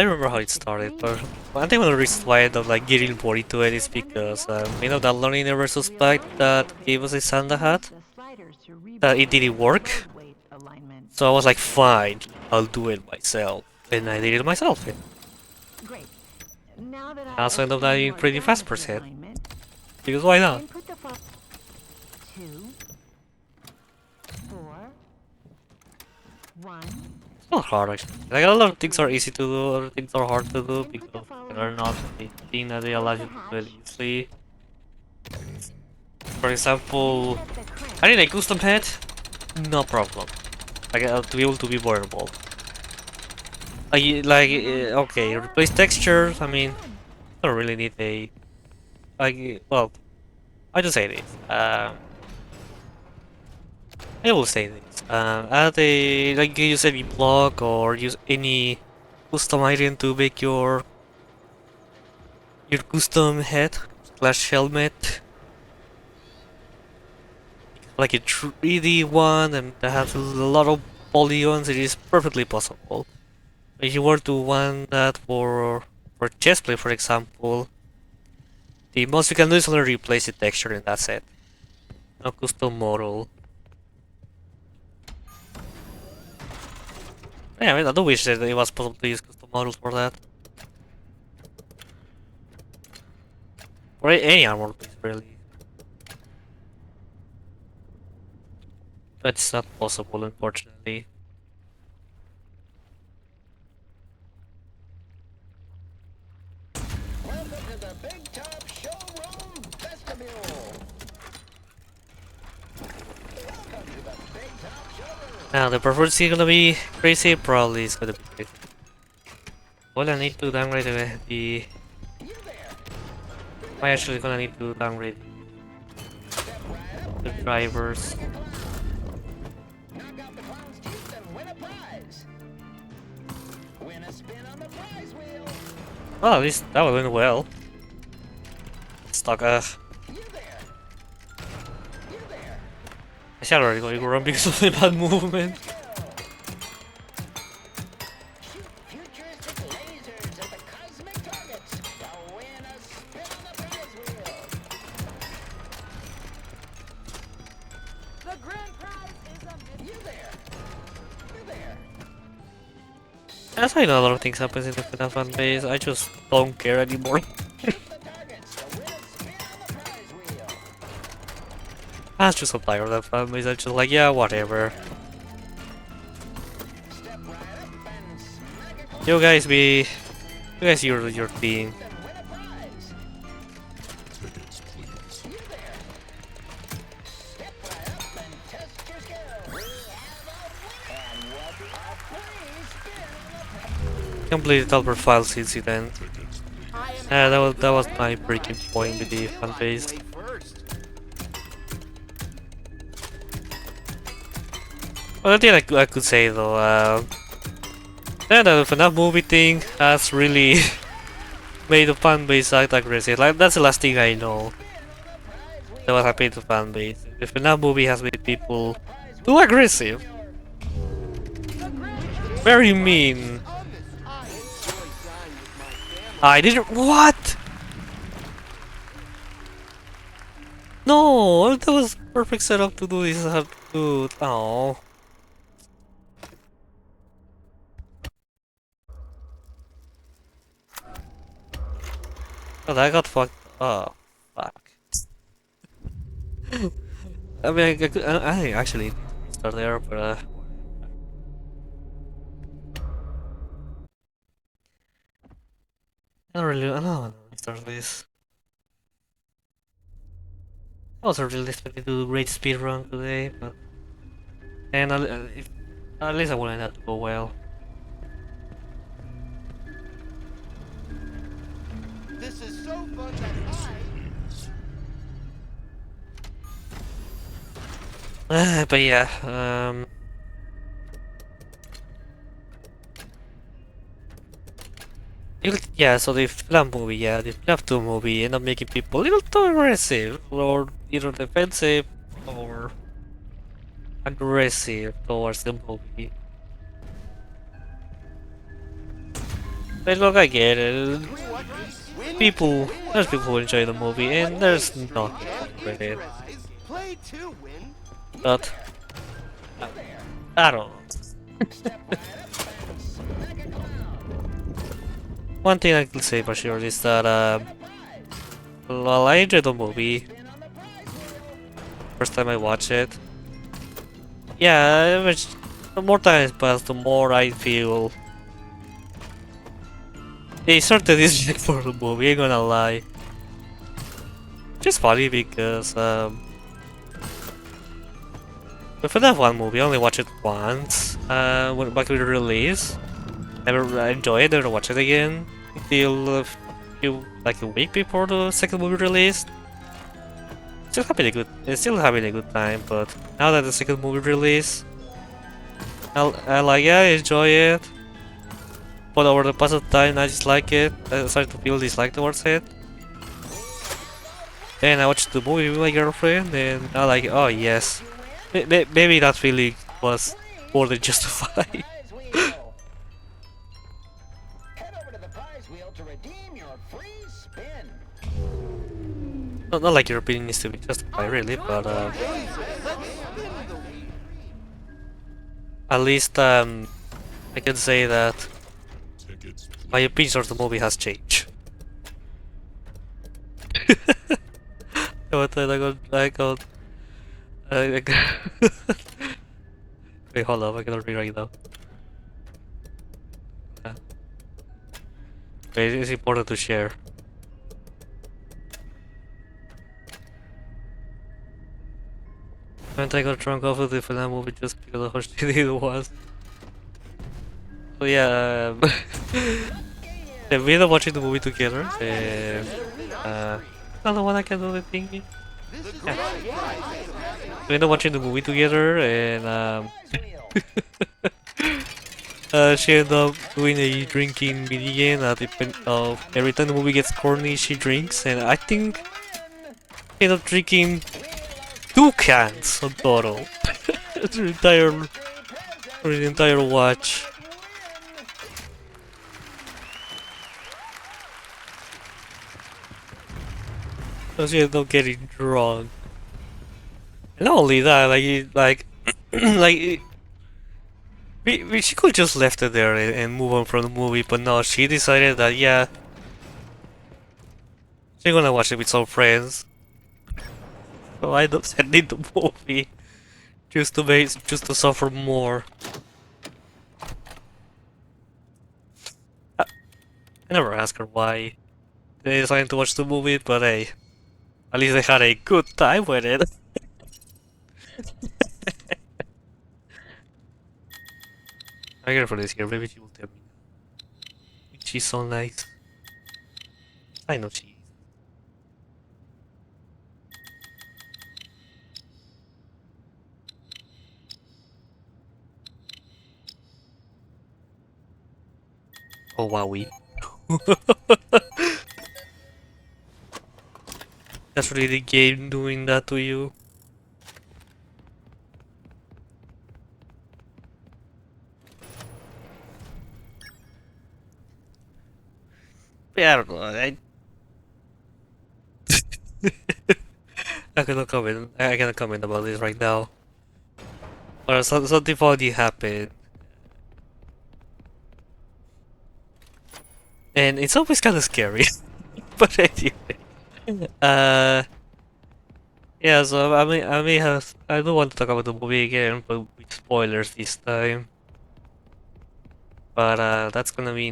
remember how it started, but I think one of the reasons why I ended up like getting more into it is because downloading the resource pack that gave us a Santa hat, that it didn't work. So I was like, fine, I'll do it myself, and I did it myself. Great. Now that I also ended up dying pretty fast per set, alignment, because why not? input the 2, 4, 1, It's not hard actually. Like a lot of things are easy to do, other things are hard to do because they're not a thing that they allow you to do it easily. For example, I need a custom head, no problem. Like to be able to be wearable. Okay, replace textures. I mean, don't really need a well. I just say this. I will say this. Add a like use any block or use any custom item to make your custom head slash helmet like a 3D one and that has a lot of polygons. It is perfectly possible. If you were to want that for chestplate, for example, the most you can do is only replace the texture and that's it. No custom model. Yeah, I mean, I do wish that it was possible to use custom models for that. Or any armor piece, really. But it's not possible, unfortunately. Welcome to the Big Top Showroom Vestibule. Welcome to the Big Top Showroom. Now, the performance is gonna be crazy, probably it's gonna be crazy. Well, I need to downgrade the... You there. I'm actually gonna need to downgrade Step right up the and drivers. smack a clown. Knock out the clown's teeth and win a prize. Win a spin on the prize wheel. Well, at least that went well. Stuck, You there. You there. I should already go run because of the bad movement. Shoot futuristic lasers at the cosmic targets to win a spin on the prize wheel. The grand prize is a You there. You there. That's why a lot of things happen in the FNAF fan base. I just don't care anymore. Shoot the targets to win a spin on the prize wheel. I was just so tired of that fan base. I'm just like, yeah, whatever. Step right up and smack a clown You guys your thing. and win a prize. You there. Step right up and test your skill. We have a winner. And what a free spin on the Completed Albert Files incident. That was my breaking point with the fan base. Well, the thing I could say though, yeah, the FNAF movie thing has really made the fan base act aggressive. Like that's the last thing I know that was happening to fan base. The FNAF movie has made people too aggressive, very mean. I didn't. What? No, that was perfect setup to do this. Dude, oh. Oh, I got fucked. Oh, fuck. I mean, I actually start there, but I don't want to start this. I was really expecting to do a great speedrun today, but and at least I wouldn't have to go well. This is so fun that But yeah, yeah, so the FNAF movie, yeah, the FNAF 2 movie ended up making people a little too aggressive, or either defensive or aggressive towards the movie. But look, I get it. There's people who enjoy the movie, and there's nothing with it. Play to win. But I don't know. One thing I can say for sure is that well, I enjoyed the movie. First time I watched it. Yeah, the more time pass, the more I feel a certain disrespect for the movie, ain't gonna lie. Which is funny because the FNAF 1 movie, I only watched it once when back with the release. Never enjoyed it, never watched it again until like a week before the second movie released. It's still having a good time, but now that the second movie release, I like, yeah, I enjoy it. But over the past of time, I dislike it. I started to feel dislike towards it. And I watched the movie with my girlfriend, and I like, oh yes, maybe that feeling was more than justified. Prize wheel. Head over to the prize wheel to redeem your free spin. Not like your opinion needs to be justified, really, but at least I can say that my opinion of the movie has changed. What I got. Wait, hold up, I cannot read right now. Wait, it's important to share. And I got drunk off of the FNAF movie just because of how shitty it was. So yeah, yeah, we ended up watching the movie together. Another one I can do the thingy. Yeah. We ended up watching the movie together, and she ended up doing a drinking mini game at the point of every time the movie gets corny, she drinks, and I think she ended up drinking 2 cans of total for the entire watch. So she ended up getting drunk. And not only that, she could just left it there and move on from the movie, but no, she decided that yeah, she's gonna watch it with some friends. So I ended up sending the movie just to suffer more. I never asked her why they decided to watch the movie, but hey, at least they had a good time with it. I get her for this here, maybe she will tell me. She's so nice. I know she is. Oh wowie. That's really the game doing that to you. Yeah, I don't know. I cannot comment about this right now. Or something funny happened. And it's always kind of scary. But anyway. Yeah, so I don't want to talk about the movie again, but with spoilers this time. But that's gonna be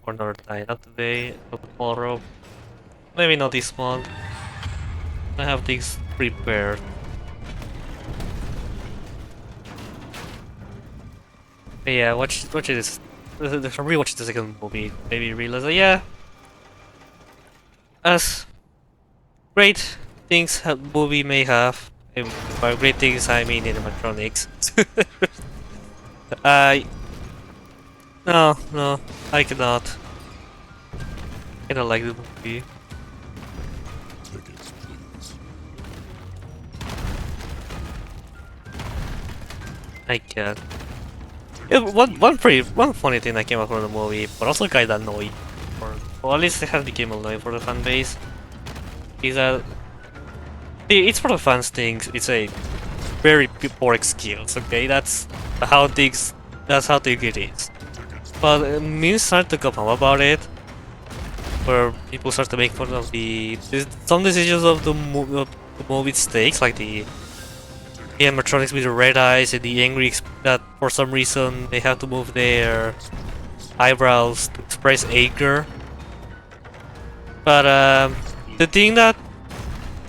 for another time, not today, not tomorrow, maybe not this month. I have things prepared. But yeah, watch this. Rewatch the second movie. Maybe realize that yeah, as great things a movie may have, and by great things I mean animatronics. No, I cannot. I don't like the movie. Tickets, please. I can't. Yeah, one funny thing that came out from the movie, but also kinda annoying, or at least it has become annoying for the fan base, is that it's for the fans things. It's a very poor excuse. Okay, that's how things it is. But memes start to come up about it, where people start to make fun of some decisions of the movie takes, like the the animatronics with the red eyes and the angry that for some reason they have to move their eyebrows to express anger. But the thing that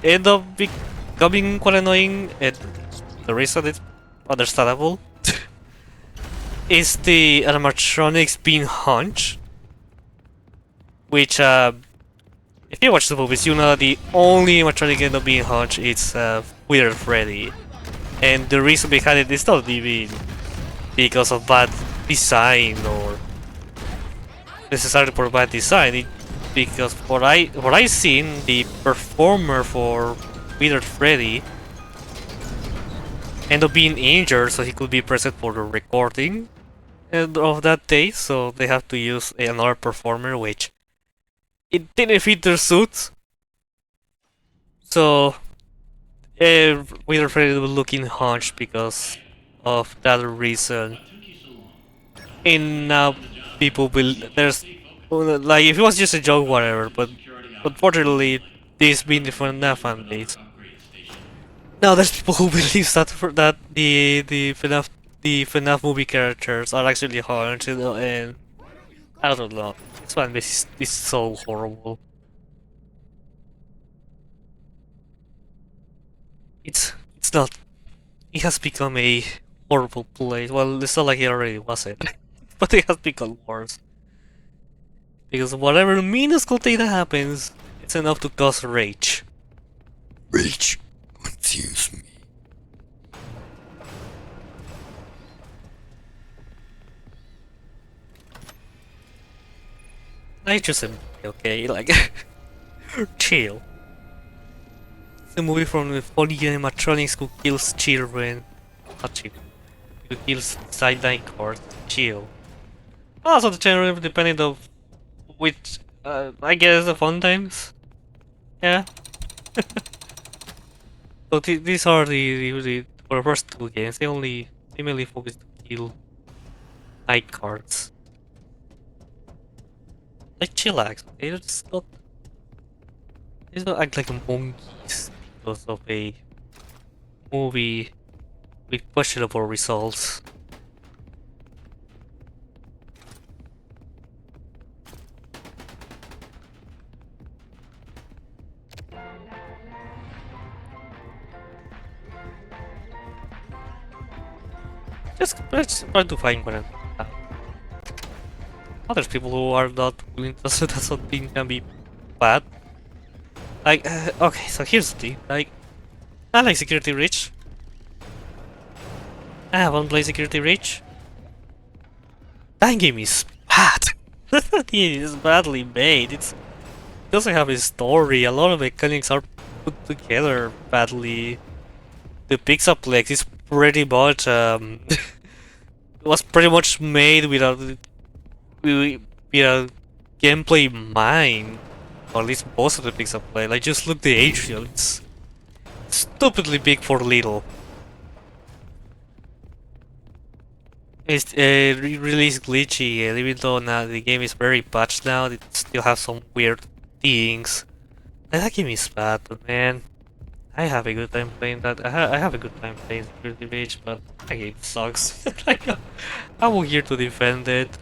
ended up becoming quite annoying, and the reason it's understandable, is the animatronics being hunched. Which, if you watch the movies, you know that the only animatronic end up being hunched is Weird Freddy. And the reason behind it is not even because of bad design or necessarily for bad design. Because what I seen, the performer for Weird Freddy ended up being injured, so he could be present for the recording of that day. So they have to use another performer, which it didn't fit their suits. So Weird Freddy was looking hunched because of that reason. And now people will there's like if it was just a joke, whatever. But unfortunately, this being the FNAF fan base, now there's people who believe that the FNAF movie characters are actually hunched, and I don't know. This fan base is so horrible. It's not. It has become a horrible place. Well, it's not like it already wasn't, but it has become worse. Because whatever minuscule thing that happens, it's enough to cause rage. Rage confuse me. I just am okay, like chill. It's a movie from the funny animatronics who kills children. Not children. Who kills sideline cards. Chill. Also, the channel depending of which, I guess, the fun times. Yeah. So these are for the first two games. They mainly focus to kill night cards. Like chillax. Okay, they don't act like monkeys because of a movie with questionable results. Let's try to find one. Other people who are not willing to say that something can be bad. Like, okay, so here's the thing. Like, I like Security Reach. I haven't played Security Reach. That game is bad. It is badly made. It doesn't have a story. A lot of mechanics are put together badly. The Pixaplex is pretty much was pretty much made without gameplay mind, or at least most of the Pixaplex. Like just look the atrial. It's stupidly big for little. It's really is glitchy, and even though now the game is very patched now, it still has some weird things. And that game is bad, but man, I have a good time playing that. I have a good time playing Security Breach, but that game sucks. Like, I'm here to defend it.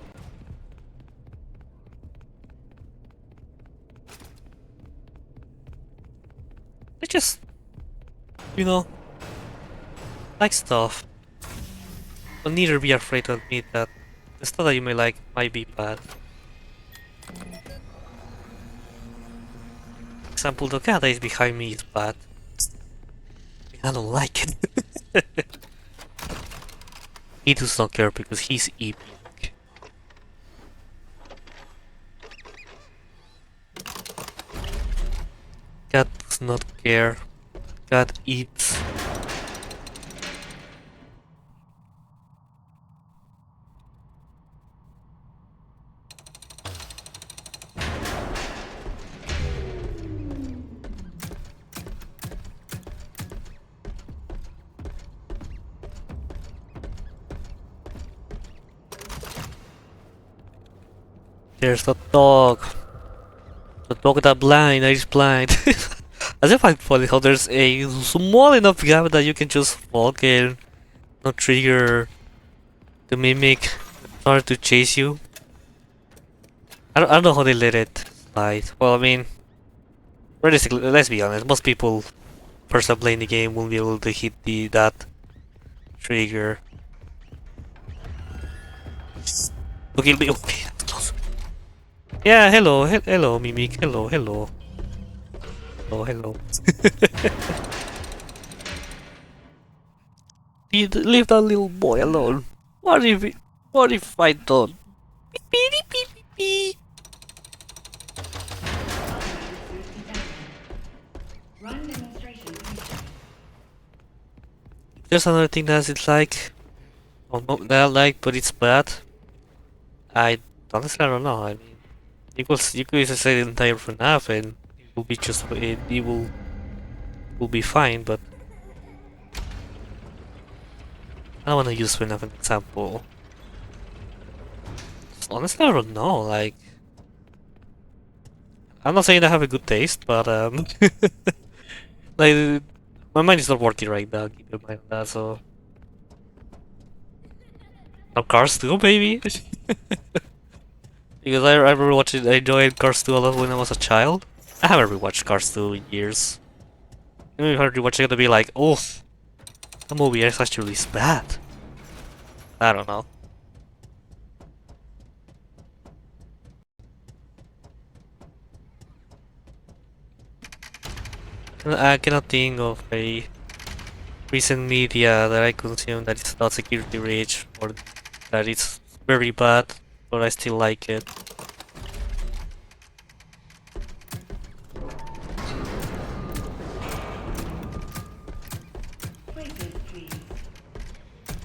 I just, like stuff. But neither be afraid to admit that the stuff that you may like might be bad. For example, the cat that is behind me is bad. I don't like it. He does not care because he's eating. Cat does not care. Cat eats. There's the dog. The dog that blind, that is blind. As if I find how there's a small enough gap that you can just walk and not trigger the mimic in to chase you. I don't know how they let it slide. Well, I mean, realistically, let's be honest, most people first time playing the game won't be able to hit that trigger. Okay, it'll be okay. That's close. Yeah, hello, hello, mimic, hello, hello. Hello, hello. Leave that little boy alone. What if I don't? Beep, beep, beep, beep, beep. Run demonstration complete. There's another thing that it's like, or not that I like, but it's bad. I honestly I don't know. I mean, you could just say the entire FNAF and it will be just it will be fine. But I don't want to use FNAF as an example. Honestly, I don't know. Like, I'm not saying I have a good taste, but like my mind is not working right now. Keep in mind that. So, now Cars 2, maybe. Because I remember watching, I enjoyed Cars 2 a lot when I was a child. I haven't rewatched Cars 2 in years. Maybe if I rewatch it, to be like, oh, the movie is actually bad. I don't know. I cannot think of a recent media that I consume that is not security rich or that it's very bad, but I still like it. Places, please.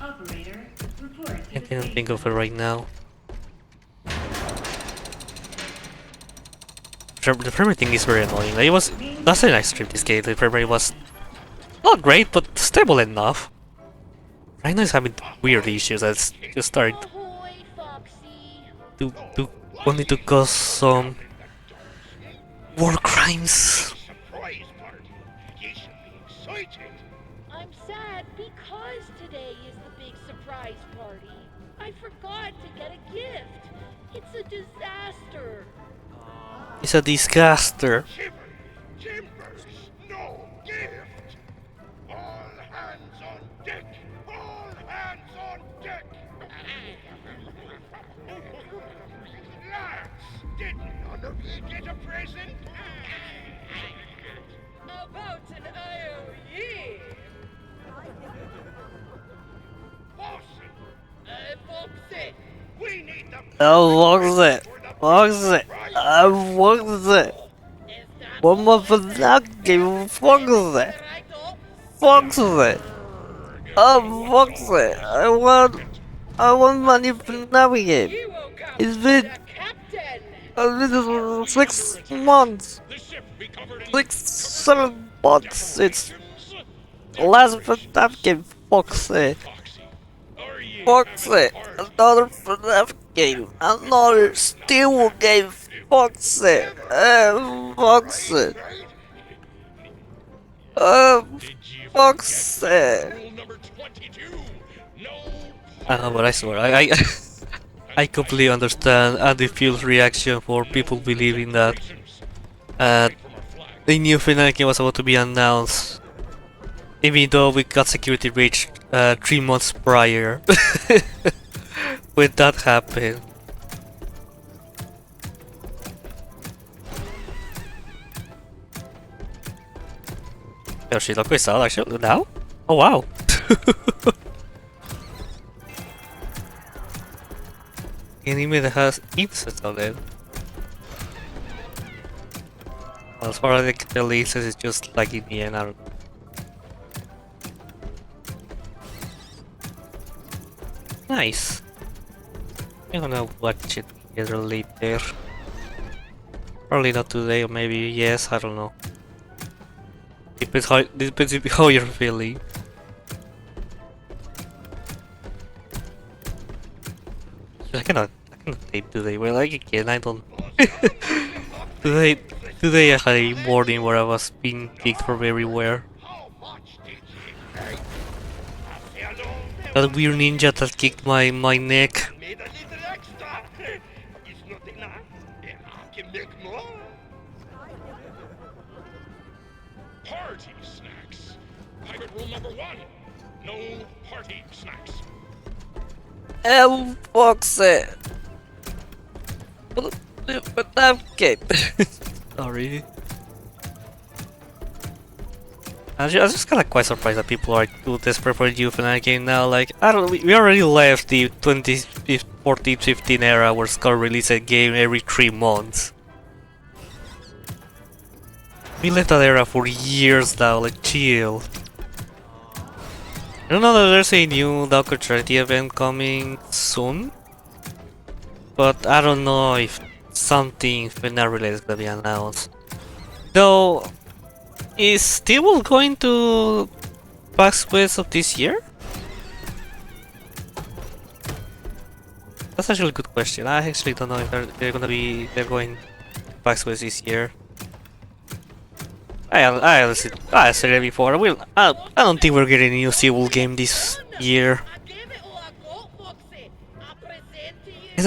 Operator, report to I the cannot safe think of it zone. right now. The primary thing is very annoying. Like, it was last time I streamed this game, the primary was not great, but stable enough. Right now it's having weird issues that's just starting Ahoy, Foxy. to wanting to cause some war crimes. Surprise party. You should be excited. I'm sad because today is the big surprise party. I forgot to get a gift. It's a disaster. It's a disguster. Shiver, timbers, no gift. All hands on deck. All hands on deck. Lads, did none of you get a present? About an IOE. Foxy, Foxy. we need the Foxy! Foxy! Foxy! One more for that game, Foxy! Foxy! Foxy! I want money for navigate. You woke up It's been, captain. 6 months. The ship be covered in 7 months. It's last for that game, Foxy. Are you Foxy! Another FNAF game! Another Steel game! Foxy! Foxy! Foxy! rule number 22? No. But I swear, I completely understand Andy Field's reaction for people believing that the new FNAF game was about to be announced. Even though we got security breach 3 months prior when that happened. Oh shit, look what's out actually now? Oh wow! Anime that has insects on it. Well, as far as I can tell, the insects is just like in the end, I don't know. Nice. I'm gonna watch it together later. Probably not today, or maybe yes, I don't know. Depends how you're feeling. I cannot tape today. Well, like again, I don't. Today, Today I had a morning where I was being kicked from everywhere. How much did you pay? I fell on That weird ninja that kicked my neck. made a little extra. It's not enough. I can make more. Party snacks. Pirate rule number 1. No party snacks. Oh, fuck's it. But okay. Sorry. I was just kind of quite surprised that people are too desperate for a new FNAF game now. Like, I don't. We already left the 2014-15 era where Skull released a game every 3 months. We left that era for years now. Like, chill. I don't know that there's a new Docker Charity event coming soon, but I don't know if something FNAF related is gonna be announced. Though, is Steel going to PAX West of this year? That's actually a good question. I actually don't know if they're going PAX West this year. I said it before. I don't think we're getting a new Seawolf game this year. It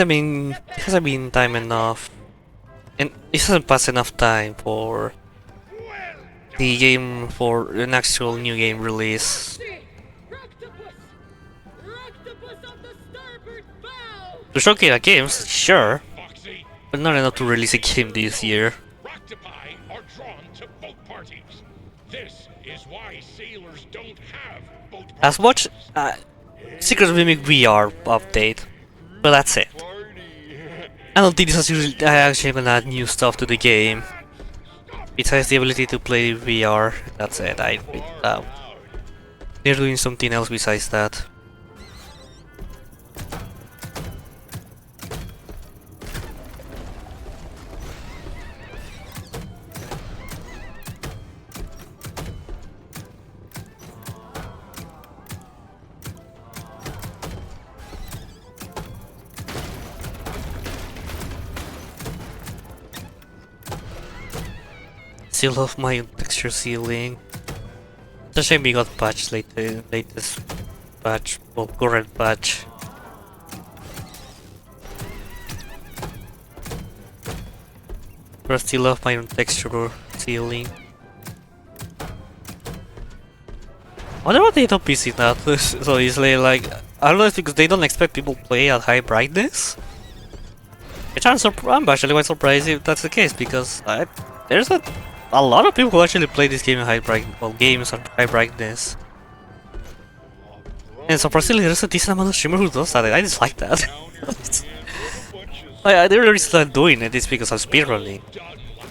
hasn't been time enough, and it hasn't passed enough time for the game for an actual new game release. To showcase the games, sure, but not enough to release a game this year. Are drawn to boat parties. This is why sailors don't have boat parties. As much Secret Mimic VR update, but that's it. I don't think this is actually gonna add new stuff to the game. Besides the ability to play VR, that's it. They're doing something else besides that. Still love my texture ceiling. It's a shame we got patched latest patch, well, current patch. But I still love my texture ceiling. I wonder why they don't PC that so easily. Like, I don't know if it's because they don't expect people to play at high brightness. Which I'm actually quite surprised if that's the case, because there's a lot of people who actually play this game at games at high brightness. And surprisingly, there's a decent amount of streamers who does that. I just like that. The only reason I'm doing it is because I'm speedrunning.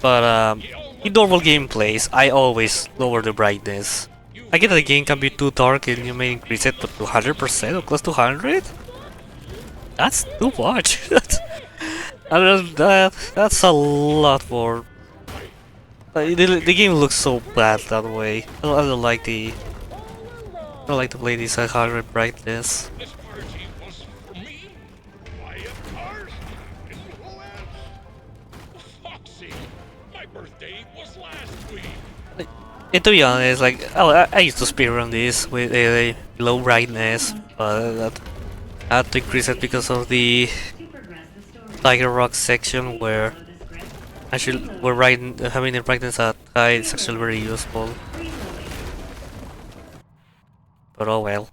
But in normal gameplays, I always lower the brightness. I get that the game can be too dark and you may increase it to 100% or close to 100. That's too much. That's a lot for. The game looks so bad that way. I don't like the. I don't like to play this at 100 brightness. This party was for me. Why, of course. And who else? Foxy. My birthday was last week. And to be honest, like I used to speedrun this with a low brightness, but I had to increase it because of the Tiger Rock section where actually having the brightness at high is actually very useful. But oh well.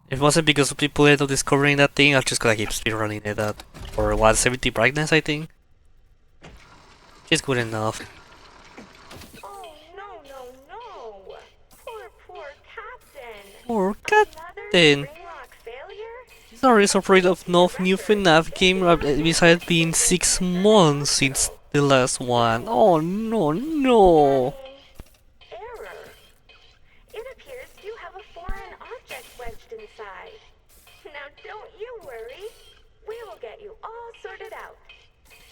If it wasn't because of people end up discovering that thing, I'm just gonna keep speedrunning it at for 170 brightness, I think. It's good enough. Oh, no. Poor Captain. Poor Captain. He's already afraid of no new FNAF game besides being 6 months since the last one. Oh no. Error. It appears you have a foreign object wedged inside. Now don't you worry. We will get you all sorted out.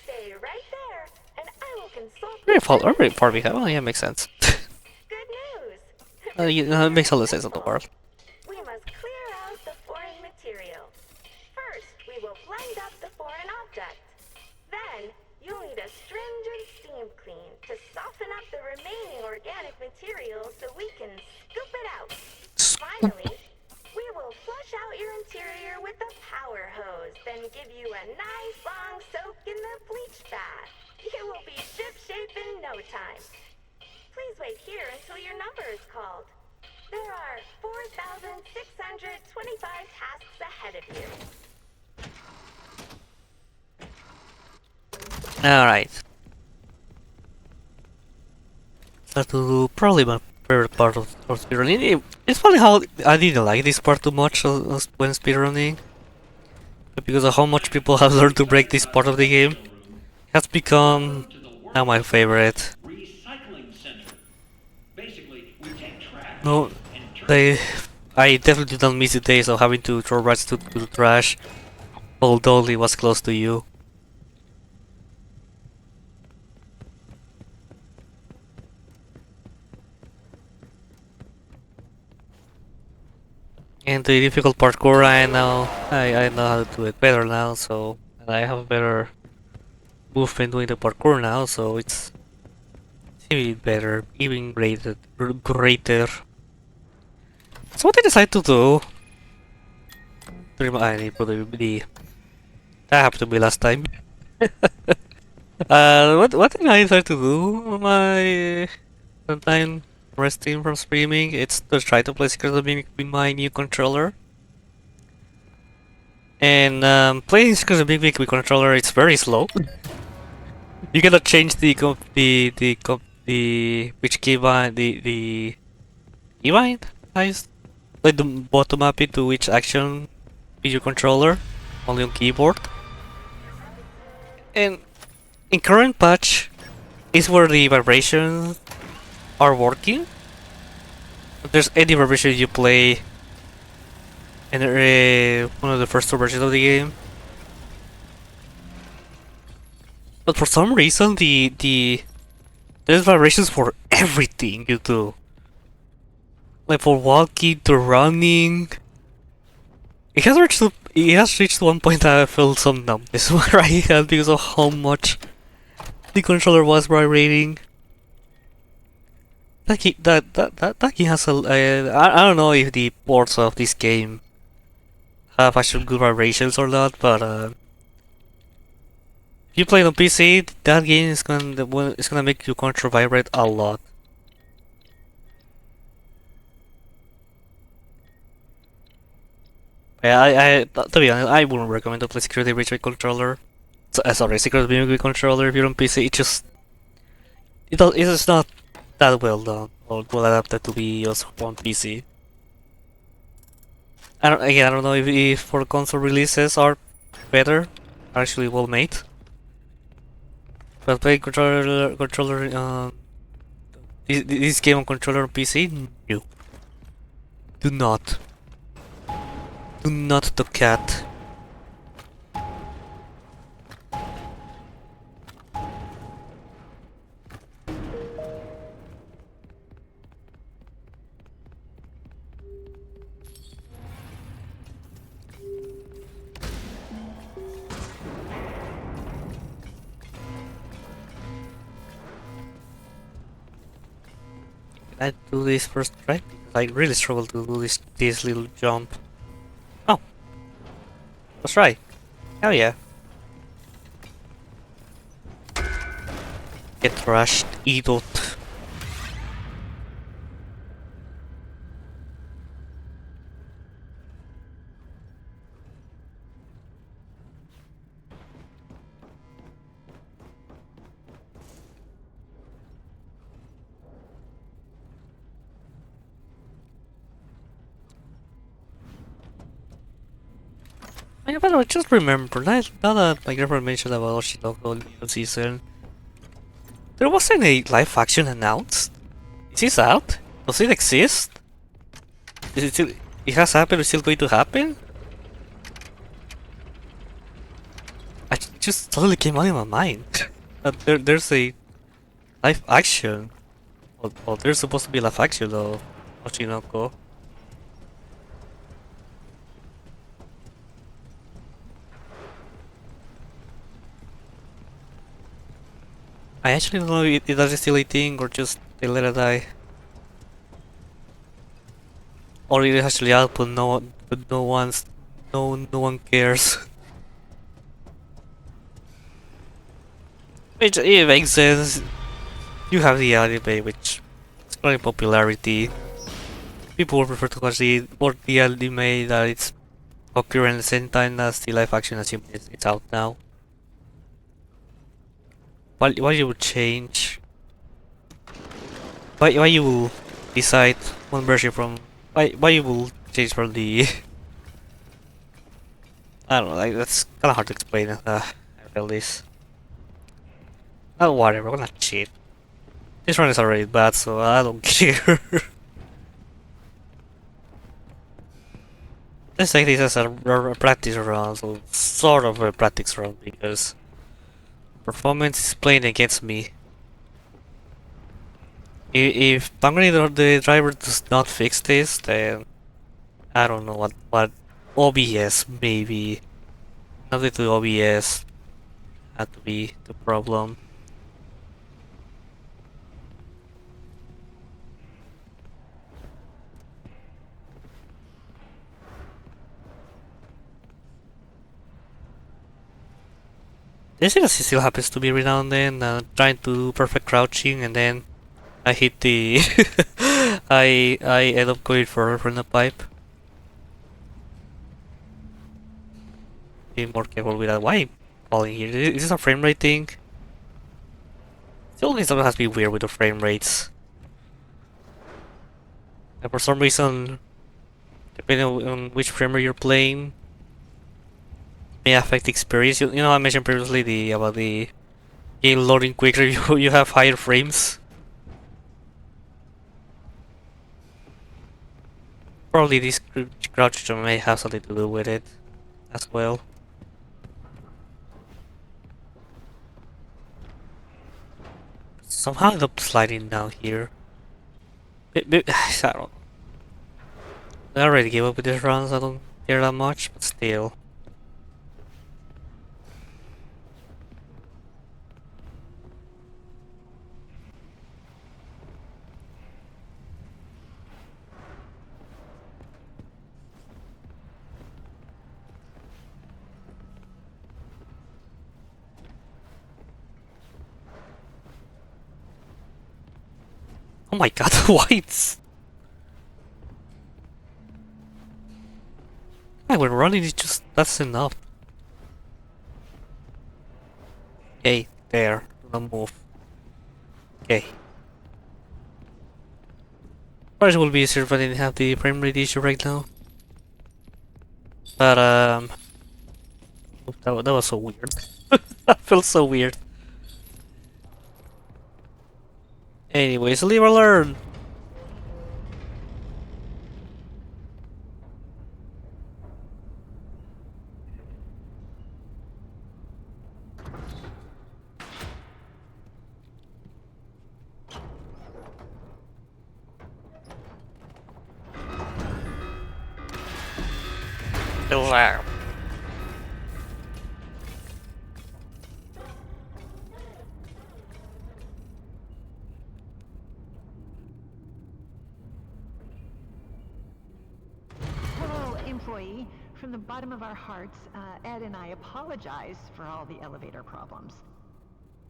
Stay right there, and I will consult. Very far behind. Oh yeah, makes sense. Good news. It makes all the sense in the world. We must clear out the foreign material. First, we will blind up organic material so we can scoop it out. Scoop. Finally, we will flush out your interior with a power hose, then give you a nice long soak in the bleach bath. You will be ship-shape in no time. Please wait here until your number is called. There are 4,625 tasks ahead of you. Alright. Start to do probably my favorite part of speedrunning. It's funny how I didn't like this part too much when speedrunning. But because of how much people have learned to break this part of the game, it has become now my favorite. Recycling center. Basically, we take trash No, and turn I definitely don't miss the days of having to throw rats to the trash, although it was close to you. And the difficult parkour, I know how to do it better now, so and I have a better movement doing the parkour now, so it's even better, even greater. So what I decided to do, I need probably that happened to me last time. What did I decided to do? My sometime resting from streaming, it's to try to play Secret of the Mimic with my new controller. And playing Secret of the Mimic with controller, it's very slow. You cannot change the which keybind the keybind size, like the bottom map it to which action with your controller, only on keyboard. And in current patch is where the vibrations are working. If there's any vibration you play in one of the first two versions of the game. But for some reason there's vibrations for everything you do. Like for walking to running. It has reached one point that I felt some numbness where I had because of how much the controller was vibrating. That game has I don't know if the ports of this game have actual good vibrations or not, but if you play it on PC, that game is gonna make your controller vibrate a lot. Yeah, to be honest, I wouldn't recommend to play Security Breach with controller. Sorry, Security Breach with controller if you're on PC. It's not that well done or well adapted to be used on PC. I don't know if for console releases are better, actually well made. But playing controller this game on controller on PC, no. Do not. Do not the cat. Can I do this first try? I really struggle to do this little jump. Oh, let's try. Hell yeah! Get trashed, idiot. Yeah, by the way, just remember, now that my girlfriend mentioned about Oshinoko new season, there wasn't a live action announced. Is this out? Does it exist? Is it still? It has happened. It's still going to happen? It just totally came out of my mind. There's a live action. Well, there's supposed to be a live action though. Oshinoko. I actually don't know if that's still a thing or just They let it die. Or it actually output no one, but no one cares. Which it makes sense. You have the anime, which is growing popularity. People would prefer to watch the anime that it's occurring at the same time as the live action, assuming it's out now. Why you would change? Why you will decide one version from? Why you will change from the? I don't know. Like that's kind of hard to explain. I feel this. Oh, whatever. I'm gonna cheat. This run is already bad, so I don't care. Let's take this as a practice run, so sort of a practice run, because performance is playing against me. If the driver does not fix this, then I don't know what OBS maybe. Nothing to OBS had to be the problem. This still happens to me every now and then, trying to do perfect crouching, and then I hit the I end up going for the pipe. Be more careful with that. Why am I falling here? Is this a frame rate thing? Still, something has to be weird with the frame rates. And for some reason, depending on which frame rate you're playing, may affect the experience. You know, I mentioned previously about the game loading quicker. You have higher frames. Probably this crouch may have something to do with it as well. Somehow I end up sliding down here. I don't know. I already gave up with these runs. I don't care that much, but still. Oh my god, the whites! When running is just, that's enough. Okay, there, do not move. Okay. Probably will be easier if I didn't have the frame rate issue right now. But that was so weird. That felt so weird. Anyways, live or learn! Wow. Hello, employee. From the bottom of our hearts, Ed and I apologize for all the elevator problems.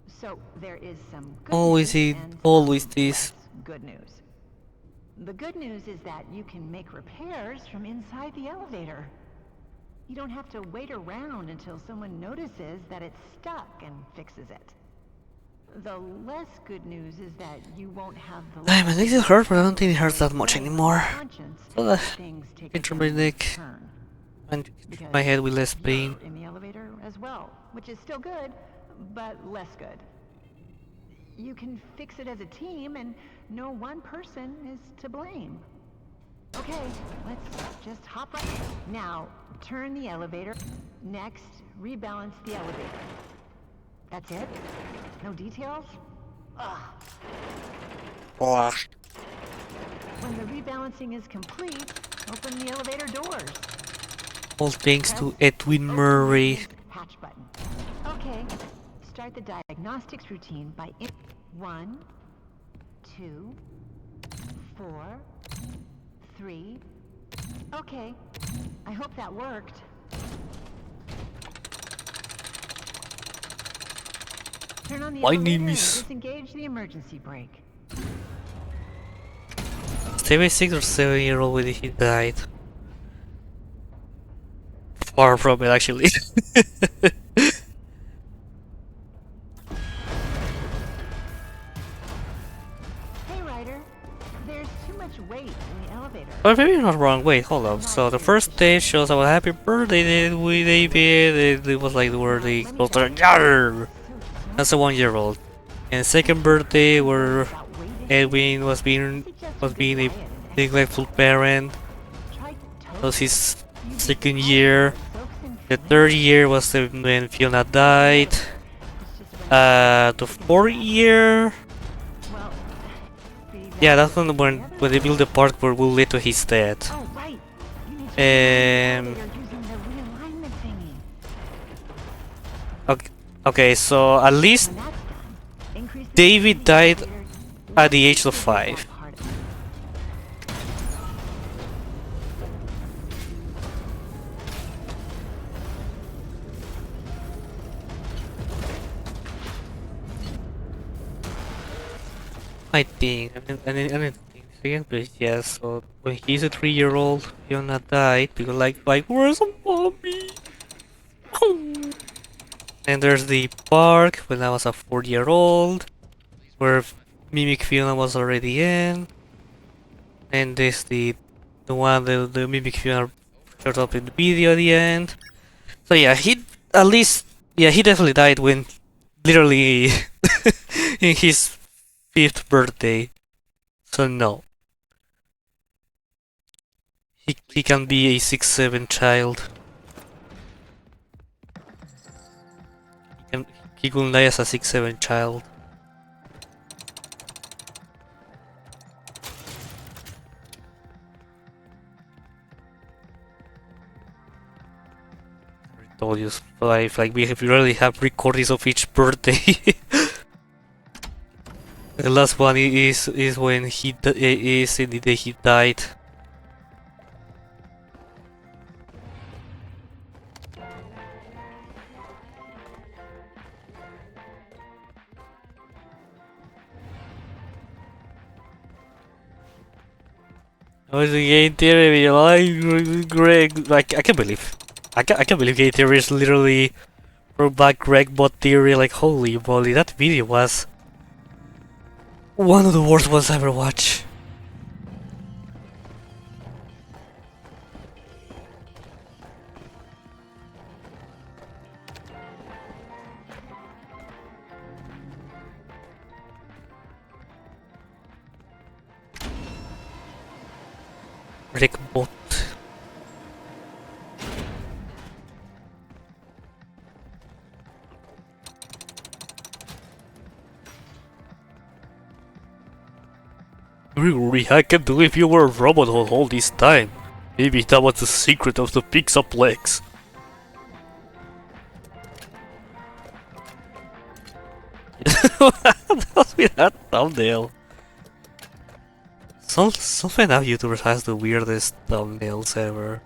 So there is some good Always news it, and always some this. less good news. The good news is that you can make repairs from inside the elevator. You don't have to wait around until someone notices that it's stuck and fixes it. The less good news is that you won't have the Hey man, this hurt, but I don't think it hurts that much anymore. conscience So if things take a pinch my neck turn. and Because my head with less pain. you're in the elevator as well, which is still good, but less good. You can fix it as a team, and no one person is to blame. Okay, let's just hop right in. Now, turn the elevator. Next, rebalance the elevator. That's it? No details? Ugh. When the rebalancing is complete, open the elevator doors. All thanks to Edwin Murray. Hatch button. Okay, start the diagnostics routine by 1, 2, 4, 3. Okay, I hope that worked. Turn on the My elevator name and is disengage the emergency brake. 76 or 7-year-old when he died. Far from it, actually. Hey, Ryder. There's too much weight in the elevator. But maybe not wrong. Wait, hold up. So the first day shows about happy birthday with David. And it was like the word they go to Yarr! That's a 1-year-old. And second birthday where Edwin was being a neglectful parent. That was his second year. The third year was when Fiona died. The fourth year. Yeah, that's when they built the park where will lead to his death. Okay, so at least David died at the age of 5. I think, I didn't think again, but yeah, so when he's a 3-year-old, Fiona died because like, where's a mommy? And there's the park when I was a 4-year-old, where Mimic Fiona was already in. And there's the one the Mimic Fiona showed up in the video at the end. So yeah, he at least he definitely died when literally in his 5th birthday. So no. He can be a 6-7 child. He could die as a 6-7 child. I told you, like we really have recordings of each birthday. The last one is when is in the day he died. I was a game theory, like Greg. Like I can't believe game theory is literally brought back Greg bot theory. Like holy moly, that video was one of the worst ones I ever watched. Rick bot. Really, I can't believe you were a robot all this time. Maybe that was the secret of the Pixaplex. That was with that thumbnail. Some FNAF YouTubers has the weirdest thumbnails ever.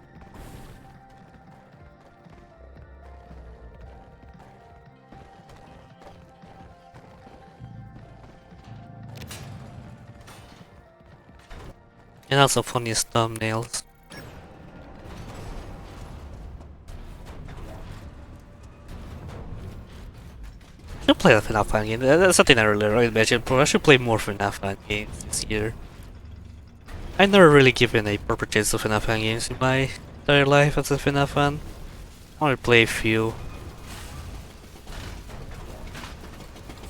And also funniest thumbnails. I should play a FNAF fan game. That's something I really mentioned, but I should play more FNAF fan games this year. I've never really given a proper chance to FNAF fan games in my entire life as a FNAF fan. I only play a few.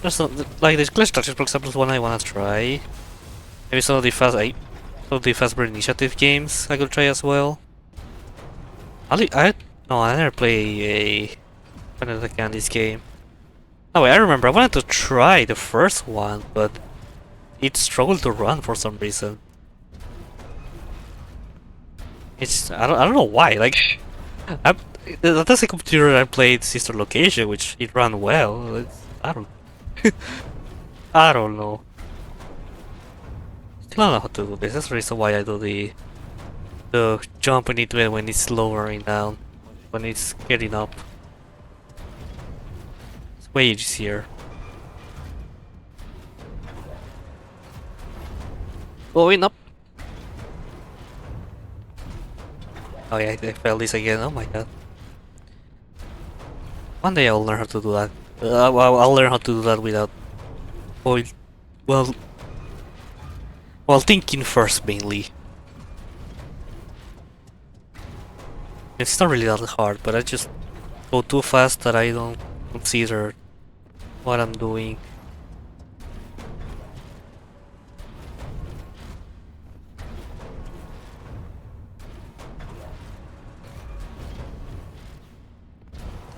There's not, like this Clash Tactics, for example, is one I wanna try. Maybe some of the Fazbear Initiative games I could try as well. I never play a Final Candies game. Oh wait, I remember I wanted to try the first one, but it struggled to run for some reason. I don't know why. Like, that's a computer I played Sister Location, which it ran well. I don't I don't know. don't know how to do this. That's the reason why I do the jumping into it when it's lowering down. When it's getting up. It's way easier. Going up. Oh yeah, I failed this again. Oh my god. One day I'll learn how to do that. I'll learn how to do that without... Well, well, thinking first mainly. It's not really that hard, but I just go too fast that I don't consider what I'm doing.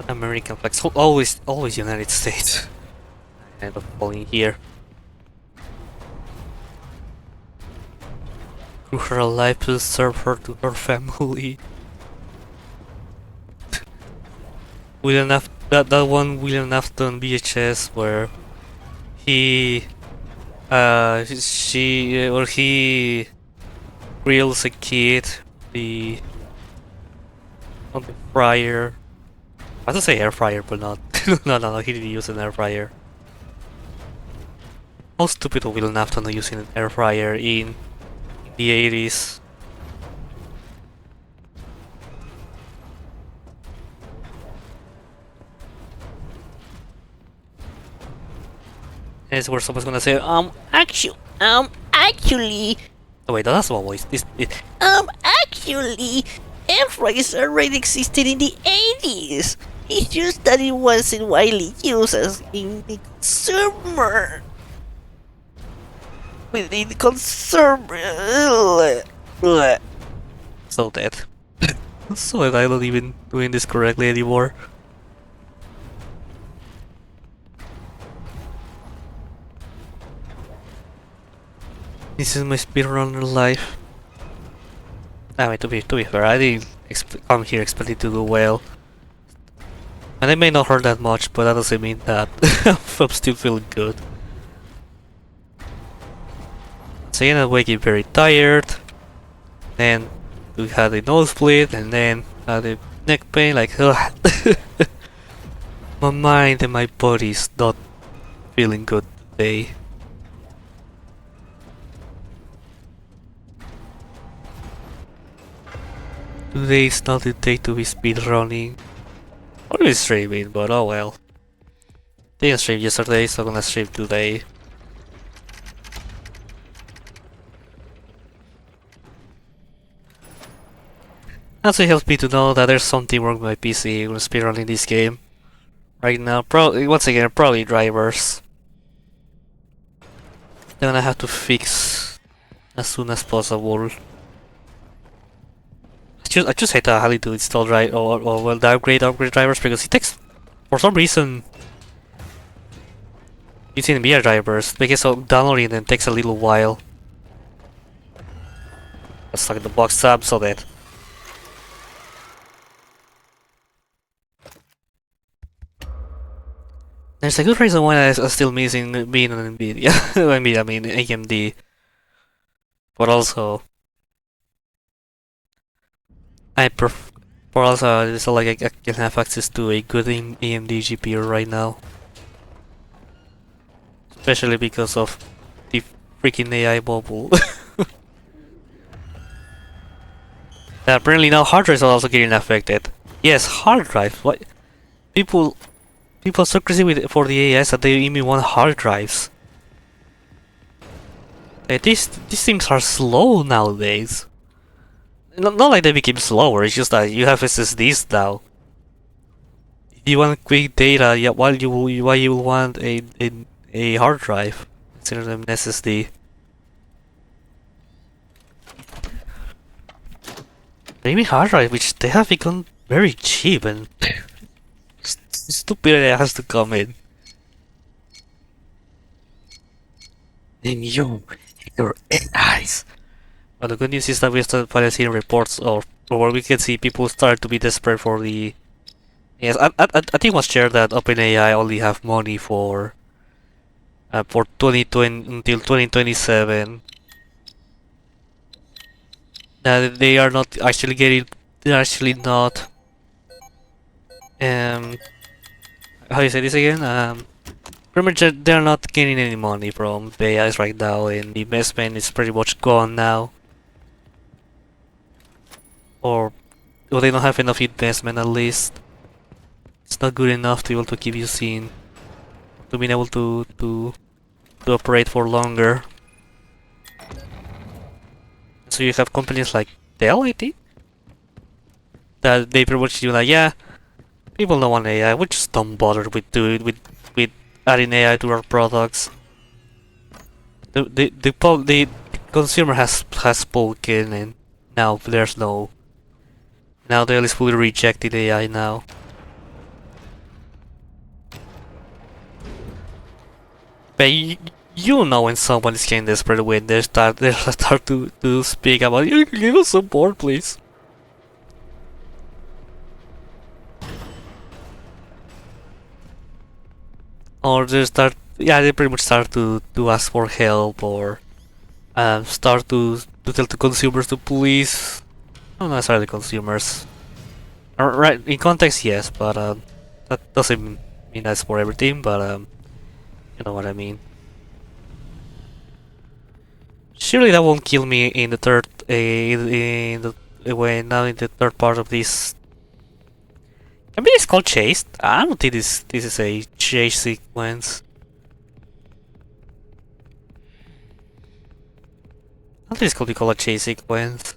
American flags, always United States. I end up falling here. Through her life to serve her to her family. That one William Afton VHS where he grills a kid on the fryer. I was gonna say air fryer, but not. no, he didn't use an air fryer. How stupid of William Afton using an air fryer in the 80s. As we're supposed gonna say, actually. Oh wait, that's one voice. Actually, air fryers already existed in the 80s. It's just that it wasn't widely used as in the consumer. Within the consumer. So dead. So I'm not even doing this correctly anymore. This is my speedrunner life. I mean, to be fair, I didn't come here expecting to do well. And I may not hurt that much, but that doesn't mean that I'm still feeling good. So I ended up waking very tired. Then we had a nosebleed, and then had a neck pain, like ugh. My mind and my body is not feeling good today. Today is not the day to be speedrunning. Or be streaming, but oh well. Didn't stream yesterday, so I'm gonna stream today. Also helps me to know that there's something wrong with my PC when speedrunning this game. Right now, once again, probably drivers. They're gonna have to fix as soon as possible. I just hate how to install the upgrade drivers because it takes, for some reason, using VR drivers, because of downloading them takes a little while. Let's lock the box tab so that. There's a good reason why I'm still missing being on Nvidia. I mean AMD. But also, but also, it's not like I can have access to a good AMD GPU right now. Especially because of the freaking AI bubble. Apparently now hard drives are also getting affected. Yes, hard drives. What? People are so crazy for the AIs that they even want hard drives. These things are slow nowadays. Not like they became slower, it's just that you have SSDs now. If you want quick data, yeah, why you will want a hard drive instead of an SSD. Maybe hard drive, which they have become very cheap and stupidity has to come in. And your eyes. But the good news is that we started finally seeing reports or where we can see people start to be desperate for the. Yes, I think it was shared that OpenAI only have money for 2020 until 2027 They are not actually getting. They're actually not. How do you say this again? Pretty much they're not getting any money from the AIs right now, and the investment is pretty much gone now. Or they don't have enough investment at least. It's not good enough to be able to keep using, to being able to operate for longer. So you have companies like Dell, I think, that they pretty much do like, yeah, people don't want AI, we just don't bother with adding AI to our products. The consumer has spoken, and now there's no. Now Dell is fully rejecting AI now. But you know when someone is getting desperate when they start to speak about, you give us support, please. Or they start, yeah, they pretty much start to ask for help, or start to tell the consumers to please, not necessarily consumers. Right, in context, yes, but that doesn't mean that's for everything, but you know what I mean. Surely that won't kill me in the third, in the way now in the third part of this. Maybe it's called chase. I don't think this is a chase sequence. I think it's called a chase sequence.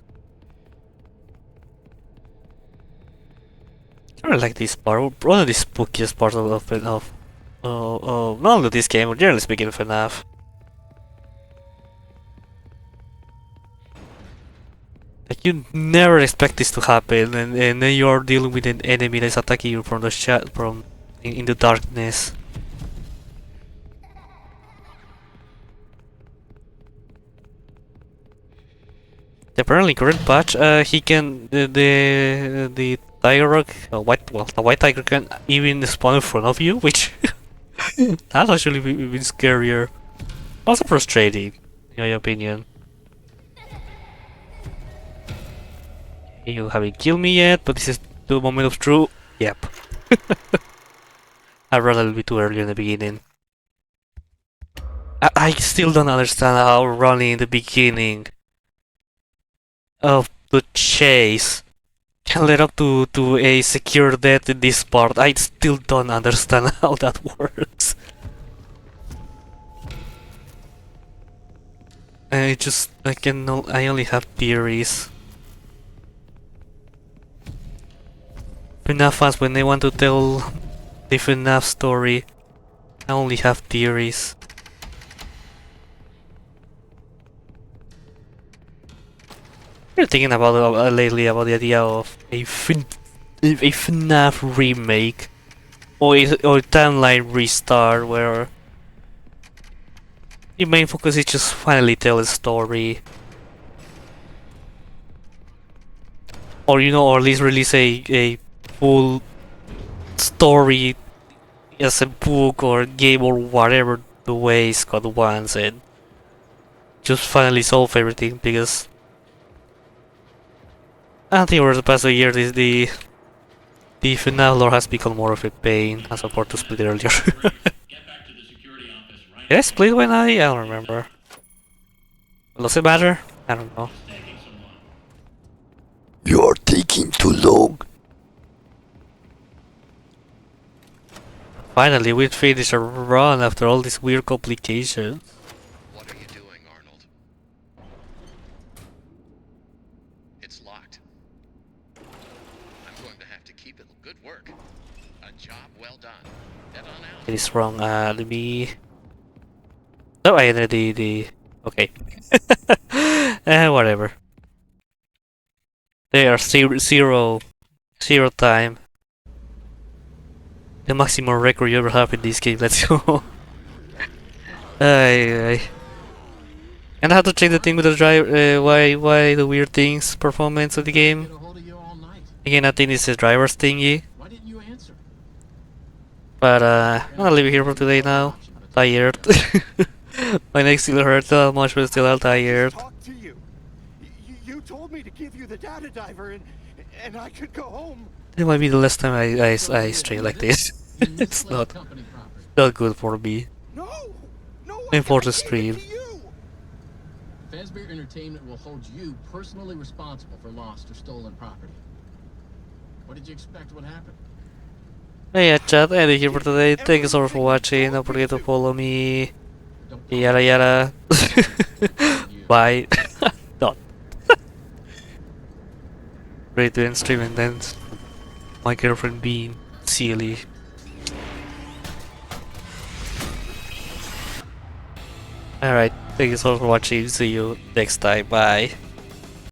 I really like this part. One of the spookiest parts of not only this game, but generally speaking of FNAF. Like you never expect this to happen, and then you're dealing with an enemy that's attacking you from the from in the darkness. Apparently, current patch, he can the tiger rock, the white tiger can even spawn in front of you, which that's actually been scarier. Also frustrating, in my opinion. You haven't killed me yet, but this is the moment of truth. Yep. I ran a little bit too early in the beginning. I still don't understand how running in the beginning of the chase can lead up to a secure death in this part. I still don't understand how that works. I only have theories. FNAF fans, when they want to tell the FNAF story, I only have theories. I've been thinking about lately about the idea of a FNAF remake or a timeline restart where the main focus is just finally tell a story, or or at least release a full story as a book or game or whatever the way Scott wants, and just finally solve everything, because I think over the past year the FNAF lore has become more of a pain, as opposed to split earlier. Did I split when I don't remember. Does it matter? I don't know. You're taking too long. Finally, we finished a run after all these weird complications. What are you doing, Arnold? It's locked. I'm going to have to keep it. Good work. A job well done. Head on out. It is wrong. Let me. Oh, I ended the. Okay. Whatever. They are zero time. The maximum record you ever have in this game. Let's go. And I have to check the thing with the driver. Why the weird things performance of the game? Again, I think it's a driver's thingy. Why didn't you answer? But I'm gonna leave it here for today now. Tired. My neck still hurts so much, but still I'm tired. To you. You told me to give you the data diver and I could go home. It might be the last time I stream like this. You It's misplaced not company property. good for me. No, And for the gave it stream. to you. Fazbear Entertainment will hold you personally responsible for lost or stolen property. What did you expect would happen? Hey chat, Eddie here for today. Thank you so much for watching. Don't forget to follow me. Don't Yada yada. Bye. Dot. Ready to end stream and then my girlfriend being silly. Alright, thank you so much for watching. See you next time. Bye.